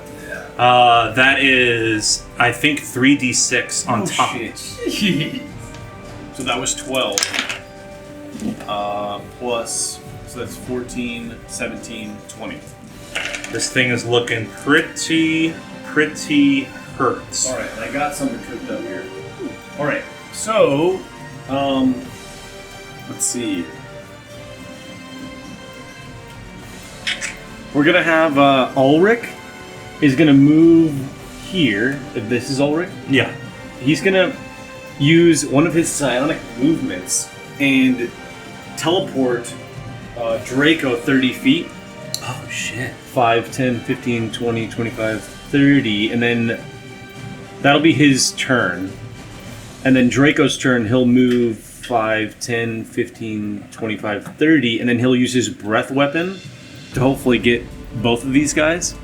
That is, I think, 3d6 on top. Shit. So that was 12. Plus, so that's 14, 17, 20. This thing is looking pretty hurt. Alright, I got something cooked up here. Alright, so, let's see. We're gonna have, Alric is gonna move here. If this is Alric? Yeah. He's gonna use one of his psionic movements and teleport Draco 30 feet. Oh, shit. 5, 10, 15, 20, 25, 30, and then that'll be his turn. And then Draco's turn, he'll move 5, 10, 15, 25, 30, and then he'll use his breath weapon to hopefully get both of these guys.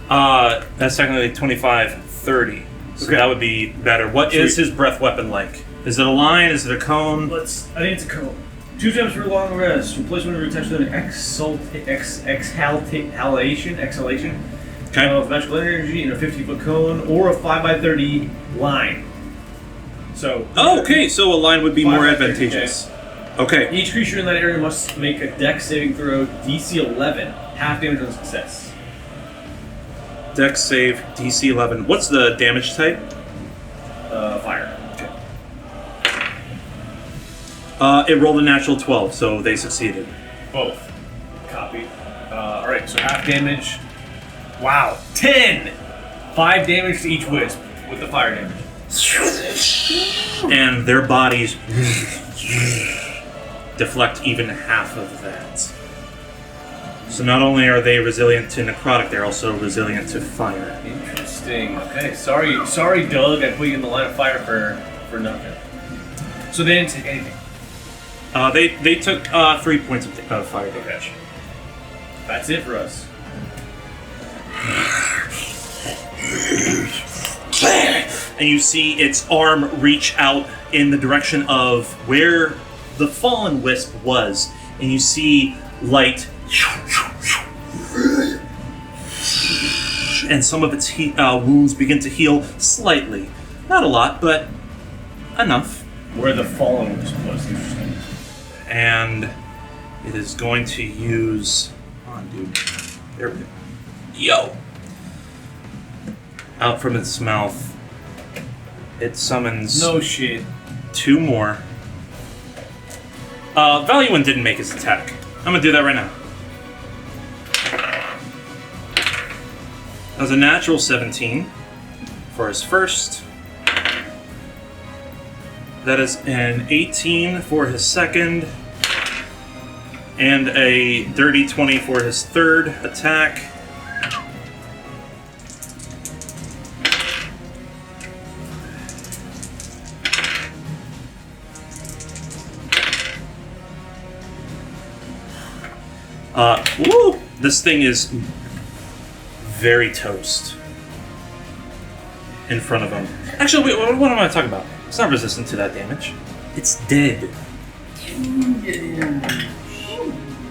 That's technically 25, 30. So Okay. that would be better. What is his breath weapon like? Is it a line? Is it a cone? I think it's a cone. 2 times for long rest. Replace one of your attacks with an exhalation Okay. of magical energy in a 50-foot cone or a 5x30 line. So. Oh, okay. So a line would be 5 more by 30, advantageous. Okay. Each creature in that area must make a dex saving throw DC 11, half damage on success. Dex save DC 11. What's the damage type? Fire. It rolled a natural 12, so they succeeded. Both. Copy. Alright, so half damage. Wow. 10! 5 damage to each wisp with the fire damage. And their bodies deflect even half of that. So not only are they resilient to necrotic, they're also resilient to fire. Interesting. Okay, sorry, Doug. I put you in the line of fire for nothing. So they didn't take anything. They took 3 points of fire damage. That's it for us. And you see its arm reach out in the direction of where the fallen wisp was, and you see light, and some of its wounds begin to heal slightly. Not a lot, but enough. Where the fallen wisp was. Interesting. And it is going to use... Come on, dude. There we go. Yo! Out from its mouth, it summons... No shit. 2 more. Valuan didn't make his attack. I'm gonna do that right now. That was a natural 17 for his first. That is an 18 for his second. And a dirty 20 for his third attack. Woo! This thing is very toast in front of him. Actually, wait, what am I talking about? It's not resistant to that damage. It's dead.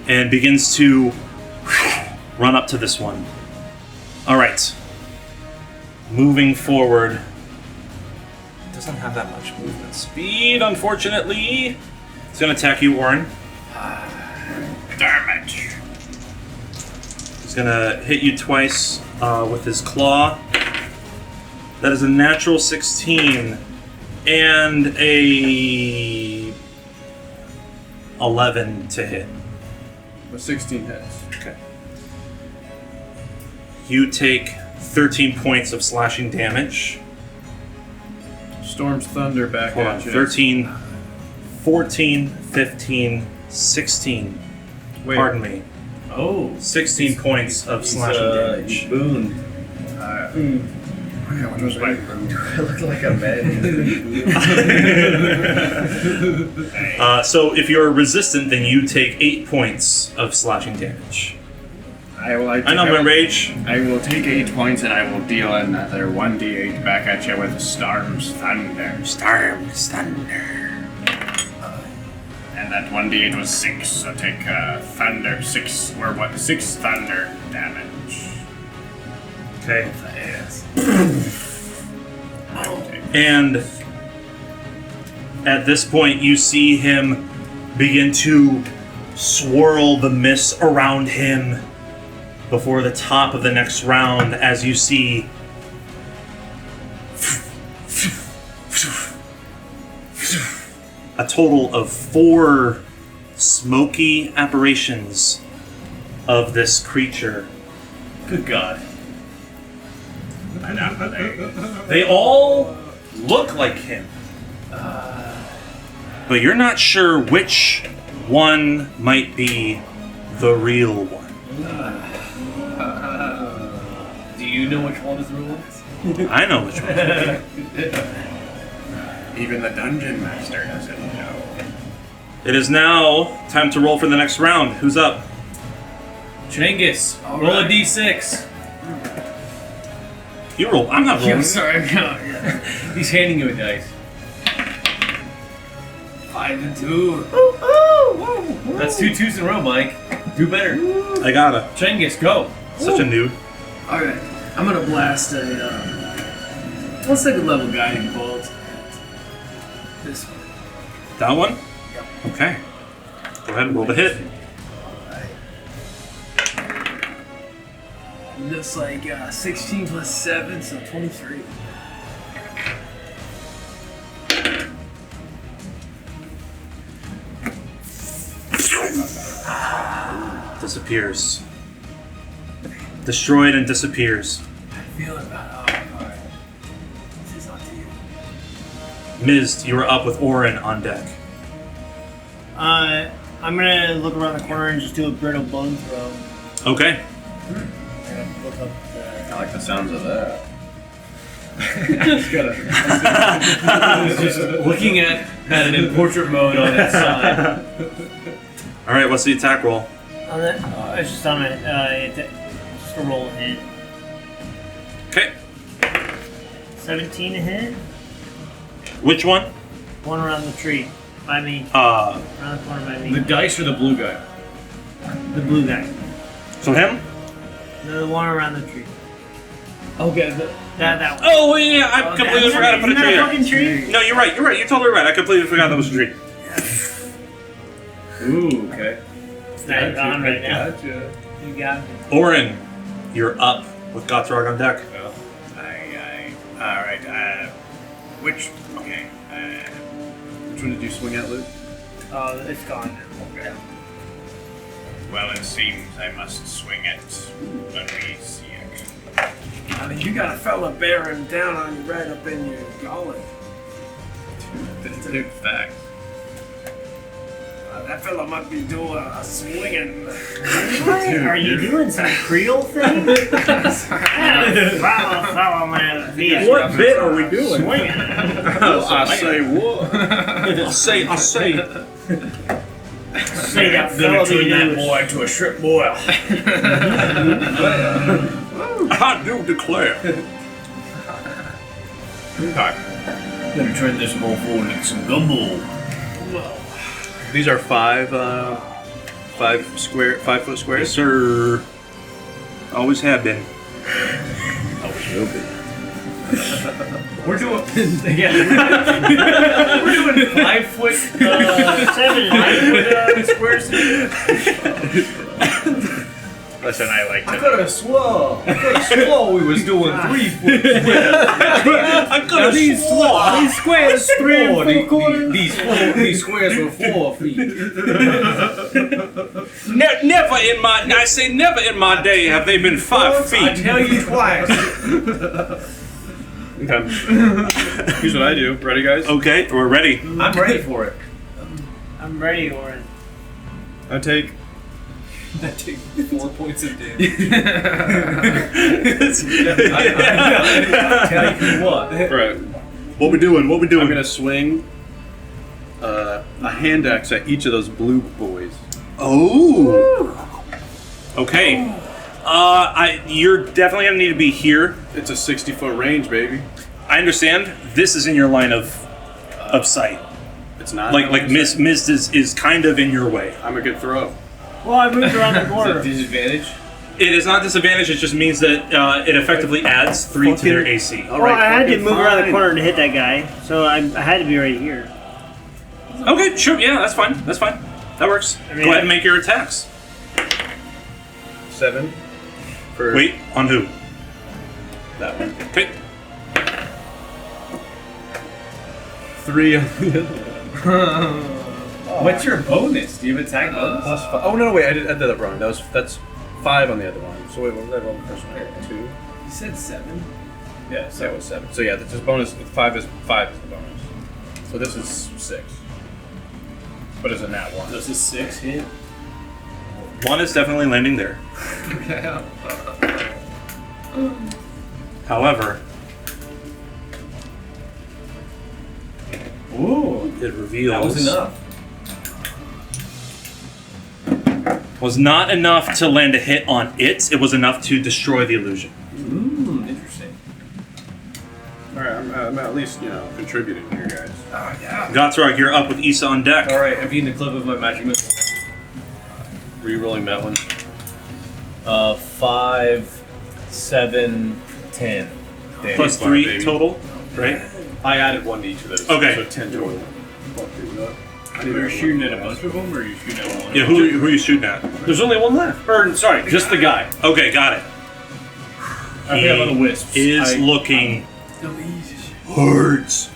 And begins to run up to this one. Alright. Moving forward. Doesn't have that much movement speed, unfortunately. It's going to attack you, Warren. Damn it. He's gonna hit you twice with his claw. That is a natural 16 and a 11 to hit. A 16 hits. Okay. You take 13 points of slashing damage. Storm's Thunder back Hold at on. you. 13, 14, 15, 16. Wait. Pardon me. Oh. 16 points of slashing damage. He's booned. What was my boon? Do I look like a man? So if you're resistant, then you take 8 points of slashing damage. I know my rage. I will take 8 points and I will deal another 1d8 back at you with Storm's Thunder. Storm's Thunder. And that 1d8 was 6, so take thunder 6 thunder damage. Okay. And at this point, you see him begin to swirl the mist around him before the top of the next round as you see a total of 4 smoky apparitions of this creature. Good God. They all look like him. But you're not sure which one might be the real one. Do you know which one is the real one? I know which one. Even the dungeon master doesn't know. It is now time to roll for the next round. Who's up? Chengus, roll a d6. You roll. I'm not rolling. I'm sorry. He's handing you a dice. 5 and 2. That's 2 2s in a row, Mike. Do better. I gotta. Chengus, go. Such a noob. Alright, I'm gonna blast a, let's take a level guiding bolt. This one. That one? Yep. Okay. Go ahead and roll the hit. Looks like 16 plus 7, so 23. Disappears. Destroyed and disappears. I feel it about alright. This is on to you. Miz, you are up with Orin on deck. I'm gonna look around the corner and just do a brittle bone throw. Okay. And look up the... I like the sounds of that. Just looking at it in portrait mode on its side. Alright, what's the attack roll? On that, it's just on it. Just a roll hit. Okay. 17 to hit. Which one? One around the tree. By me. Uh, Around the corner by me. The dice or the blue guy? The blue guy. so him? No, the one around the tree. Okay, That one. Oh, yeah, I completely forgot to put a Isn't that tree a there. fucking tree? No, you're right, you're totally right. I completely forgot that was a tree. Ooh, okay. It's not on right now. Gotcha. You got me. Orin, you're up with Gotrog on deck. Alright, which one did you swing at, Luke? Oh, it's gone now. Okay. Well, it seems I must swing it when we see it. I mean, you got a fella bearing down on you right up in your gullet. That's a big fact. That fella might be doing a swinging. Are you doing some Creole thing? Follow man. What bit are we doing? Swinging. I say what? I say. Say that fella Turn that do boy into a strip boil. I do declare. Gonna turn this mofo into some gumbo. These are 5 foot squares. Yes, sir. Always have been. Always will be. We're doing we're doing 5 foot 7 squares. Listen, I like to. I could have swore we was doing 3 foot squares. I could have swore. These squares 3 and 4 quarters. These squares were 4 feet. Never in my day have they been 5 I feet. tell you twice. Okay. Here's what I do. Ready, guys? Okay, we're ready. I'm ready for it. I'm ready, Orin. I take. That takes 4 points of damage. Tell you what. Right. What we doing? I'm gonna swing a hand axe at each of those blue boys. Oh. Okay. You're definitely gonna need to be here. It's a 60-foot range, baby. I understand. This is in your line of sight. It's not. Like Mist is kind of in your way. I'm a good throw. Well, I moved around the Is corner. it disadvantage? It is not disadvantage. It just means that it effectively adds 3 to their AC. Well, I had to move around the corner to hit that guy, so I had to be right here. Okay, sure. Yeah, that's fine. That's fine. That works. I mean, Go ahead and make your attacks. 7. For Wait, on who? that one. Okay. 3 on the other one. What's your bonus? Do you have attack bonus? Plus 5. Oh no, wait, I did that wrong. That's 5 on the other one. So wait, what was I rolling the first one? 2. You said 7. Yeah, so that was 7. So yeah, that's just bonus. 5 is the bonus. So this is 6. But it's a nat 1. Does a 6 hit? 1 is definitely landing there. However, Ooh, it reveals that was enough. was not enough to land a hit on it. It was enough to destroy the illusion. Interesting. All right, I'm at least contributing here, guys. Oh, yeah. Gothrock, you're up with Issa on deck. All right, I'm using the clip of my magic missile. Re-rolling that one. 5, 7, 10. Damn. Plus 3 total, right? I added 1 to each of those. Okay. So 10 total. You're shooting at a bunch of them, or are you shooting at one? Yeah, who are you shooting at? There's only one left. Or, sorry, just the guy. Okay, got it. I forgot about the wisps. Is looking Hurts.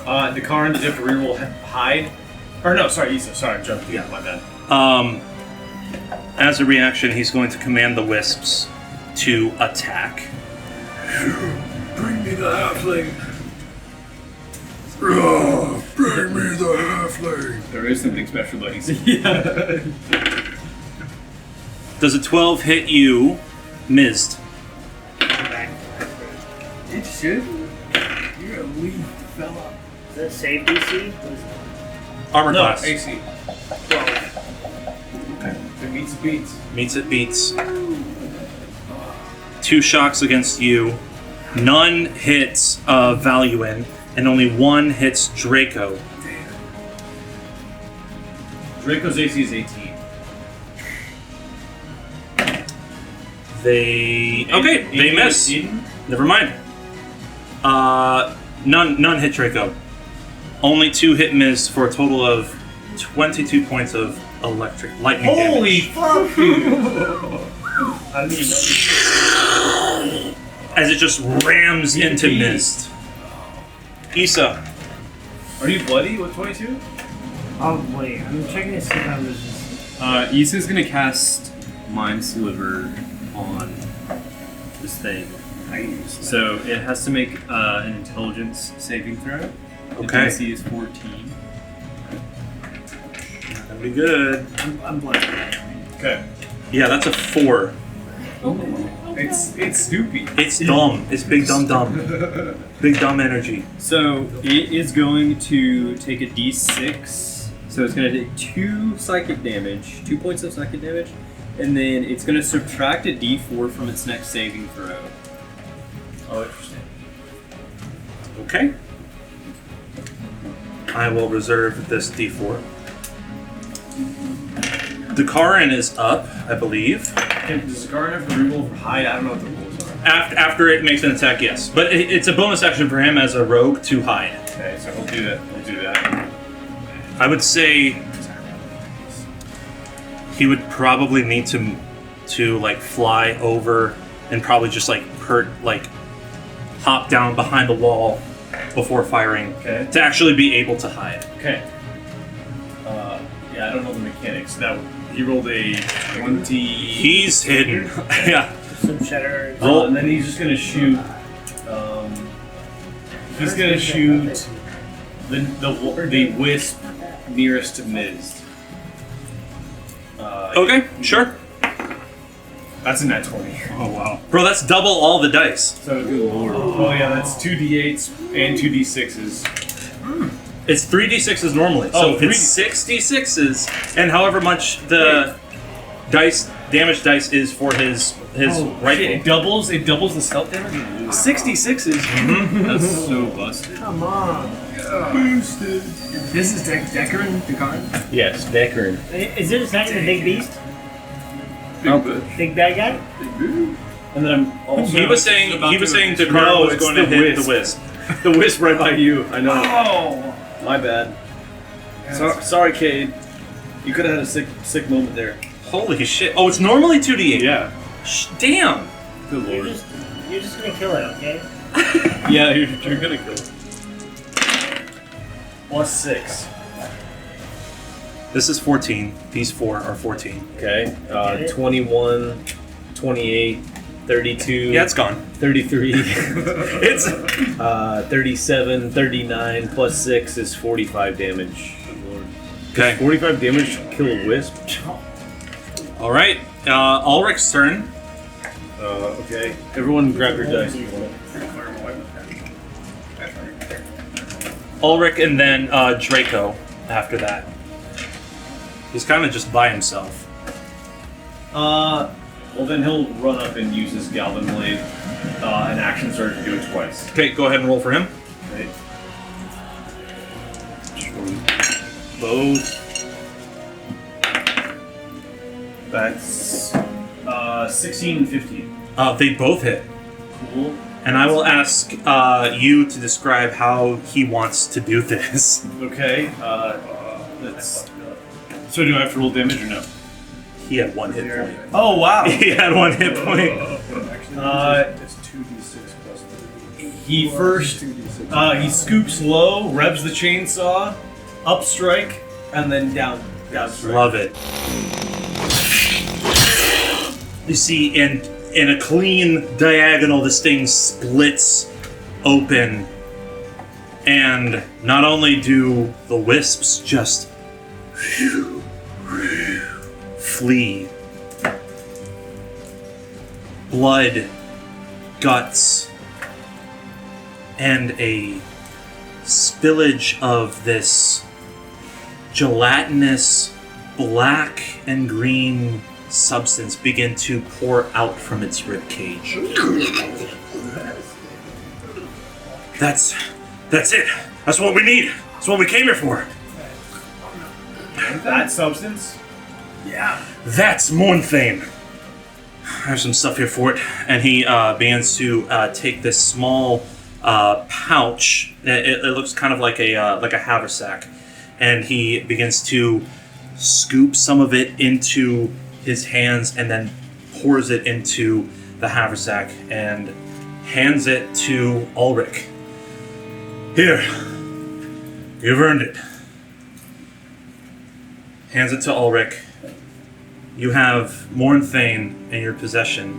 The Karn, does you have to reroll hide? Or no, sorry, Issa. Sorry, I'm jumping. Yeah, my bad. As a reaction, he's going to command the wisps to attack. Bring me the halfling. Bring me the halfling. There is something special about Issa. Does a 12 hit you, Mist? It should. You're a weak fella. Is that save DC? Armor No, class. AC. It meets the beats. Meets it beats. 2 shocks against you. None hits Valuin, and only 1 hits Draco. Draco's AC is 18. They miss. Never mind. None hit Draco. Only 2 hit Miz for a total of 22 points of lightning Holy damage. fuck, dude! As it just rams into Mist. Issa. Are you bloody with 22? Oh, wait. I'm checking to see if I'm resistant. Issa's gonna cast Mind Sliver on this thing. So it has to make an intelligence saving throw. The Okay. DC is 14. That'd be good. I'm blind. Okay. Yeah, that's a 4. It's Snoopy. It's dumb. It's big dumb. Big dumb energy. So it is going to take a D6. So it's going to take 2 psychic damage, 2 points of psychic damage, and then it's going to subtract a D4 from its next saving throw. Oh, interesting. Okay. I will reserve this D4. Dakarin is up, I believe. Does Karin have to reroll for hide? I don't know what the rules are. After it makes an attack, yes. But it's a bonus action for him as a rogue to hide. Okay, so he'll do that. He'll do that. I would say he would probably need to like fly over and probably just hop down behind the wall before firing to actually be able to hide. Okay. Yeah, I don't know the mechanics. He rolled a 20. He's hidden. Yeah. Some cheddar. And then he's just gonna shoot. He's gonna shoot the wisp nearest to Miz. Okay, sure. That's a nat 20. Oh wow, bro, that's double all the dice. So good lord. Oh yeah, that's 2d8s and 2d6s. It's 3d6s normally, so it's 6 d6s, and however much the damage dice is for his rifle. It doubles the stealth damage. 66s. That's so busted. Come on. Boosted. This is Decarin? Yes, Decarin. Is it a sign of the big beast? Big bit. Big bad guy? Big bit. And then I'm also. He was saying Dakar No, was it's going to the hit Wisp. the Wisp. The Wisp right by you. I know. Oh! My bad. Sorry, Cade. You could have had a sick moment there. Holy shit! Oh, it's normally 2d8. Yeah. Damn. Good You're lord. just gonna kill it, okay? Yeah, you're gonna kill it. +6. This is 14. These 4 are 14. Okay. 21, 28, 32. Yeah, it's gone. 33. It's 37, 39 +6 is 45 damage. Good lord. okay. 45 damage to kill a wisp. All right. Alric's turn. Okay. Everyone grab your dice. Alric and then Draco after that. He's kind of just by himself. Well, then he'll run up and use his Galvin Blade. An action surge to do it twice. Okay, go ahead and roll for him. Okay. Both. That's 16 and 15. They both hit. Cool. And I will ask you to describe how he wants to do this. Okay. That's. So do I have to roll damage or no? He had 1 hit point. Oh wow! He had 1 hit point. It's 2d6 plus 3. He first. He scoops low, revs the chainsaw, up strike, and then down strike. Love it. You see, in a clean diagonal, this thing splits open, and not only do the wisps just flee, blood, guts, and a spillage of this gelatinous black and green substance begin to pour out from its rib cage. That's it. That's what we need. That's what we came here for. That substance? That's Mournthane. I have some stuff here for it. And he begins to take this small pouch. It looks kind of like a haversack, and he begins to scoop some of it into his hands and then pours it into the haversack and hands it to Alric. Here, you've earned it. Hands it to Alric. You have Mournthane in your possession,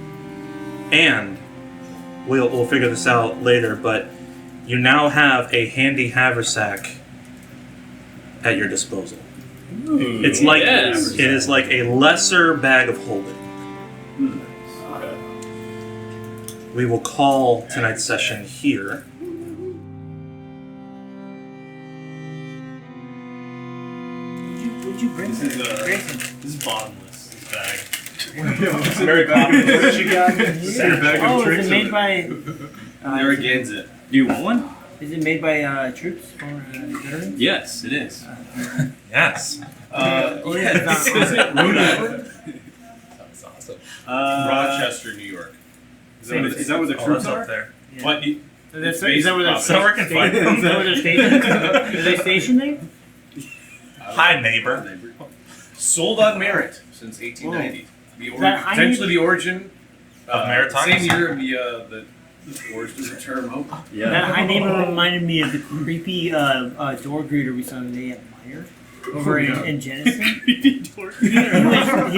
and we'll figure this out later, but you now have a handy haversack at your disposal. It's like it is like a lesser bag of holding. We will call tonight's session here. Would you bring This Grayson? is bottomless, this bag. Very confident. What you got? Your bag of Oh, is tricks. it made by? Narragansett. Do you want one? Is it made by troops or veterans? Yes, it is. Yes. Oh yeah, it's not. Is it Rhode That's awesome. Rochester, New York. Is that where the Oh, troops that's are? up there. Yeah. What? Is that where they're So we can find them. Is that where they're stationed? Are they stationed there? Hi, neighbor. Sold on merit since 1890. Is that high Potentially the origin Of Maritimes? Same year of the Wars to Return Hope. That high neighbor reminded me of the creepy door greeter we saw today at Meyer over in Jenison. he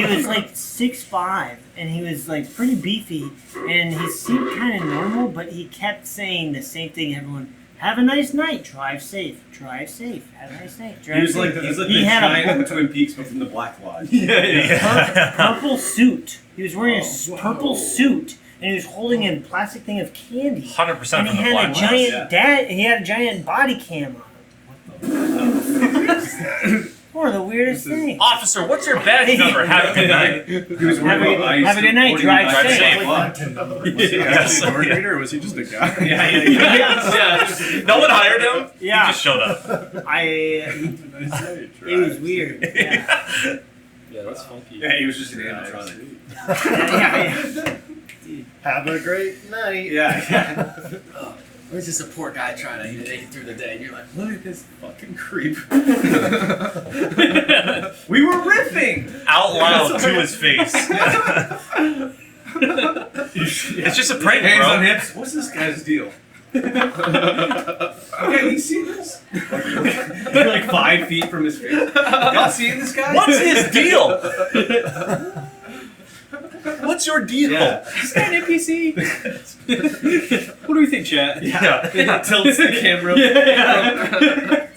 was like 6'5", and he was like pretty beefy, and he seemed kind of normal, but he kept saying the same thing. Everyone, have a nice night. Drive safe. Drive safe. Have a nice night. Drive He's safe. like the He had giant a of the Twin Peaks, but from the Black Lodge. purple suit. He was wearing a purple suit, and he was holding a plastic thing of candy. 100% And from he the had black a ones. giant He had a giant body cam on. Or the weirdest thing. Officer, what's your badge number? Have a good night. He was worried about ice. Have a good night. Drive Drive safe. safe. Was he actually an order or was he just a guy? Yeah. No one hired him. Yeah. He just showed up. It was weird. Yeah. Yeah, that's funky. Yeah, he was just an animatronic. yeah. Have a great night. Yeah. Where's this a poor guy trying to make it through the day? And you're like, look at this fucking creep. We were riffing! Out loud to his face. It's just a prank, Hands bro. on hips. What's this guy's deal? Okay, you see this? You're like 5 feet from his face. Y'all seeing this guy? What's his deal? What's your deal? Yeah. Is that an NPC? What do we think, chat? Yeah. Tilts the camera.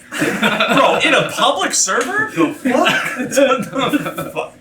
Bro, in a public server? The fuck? What the fuck?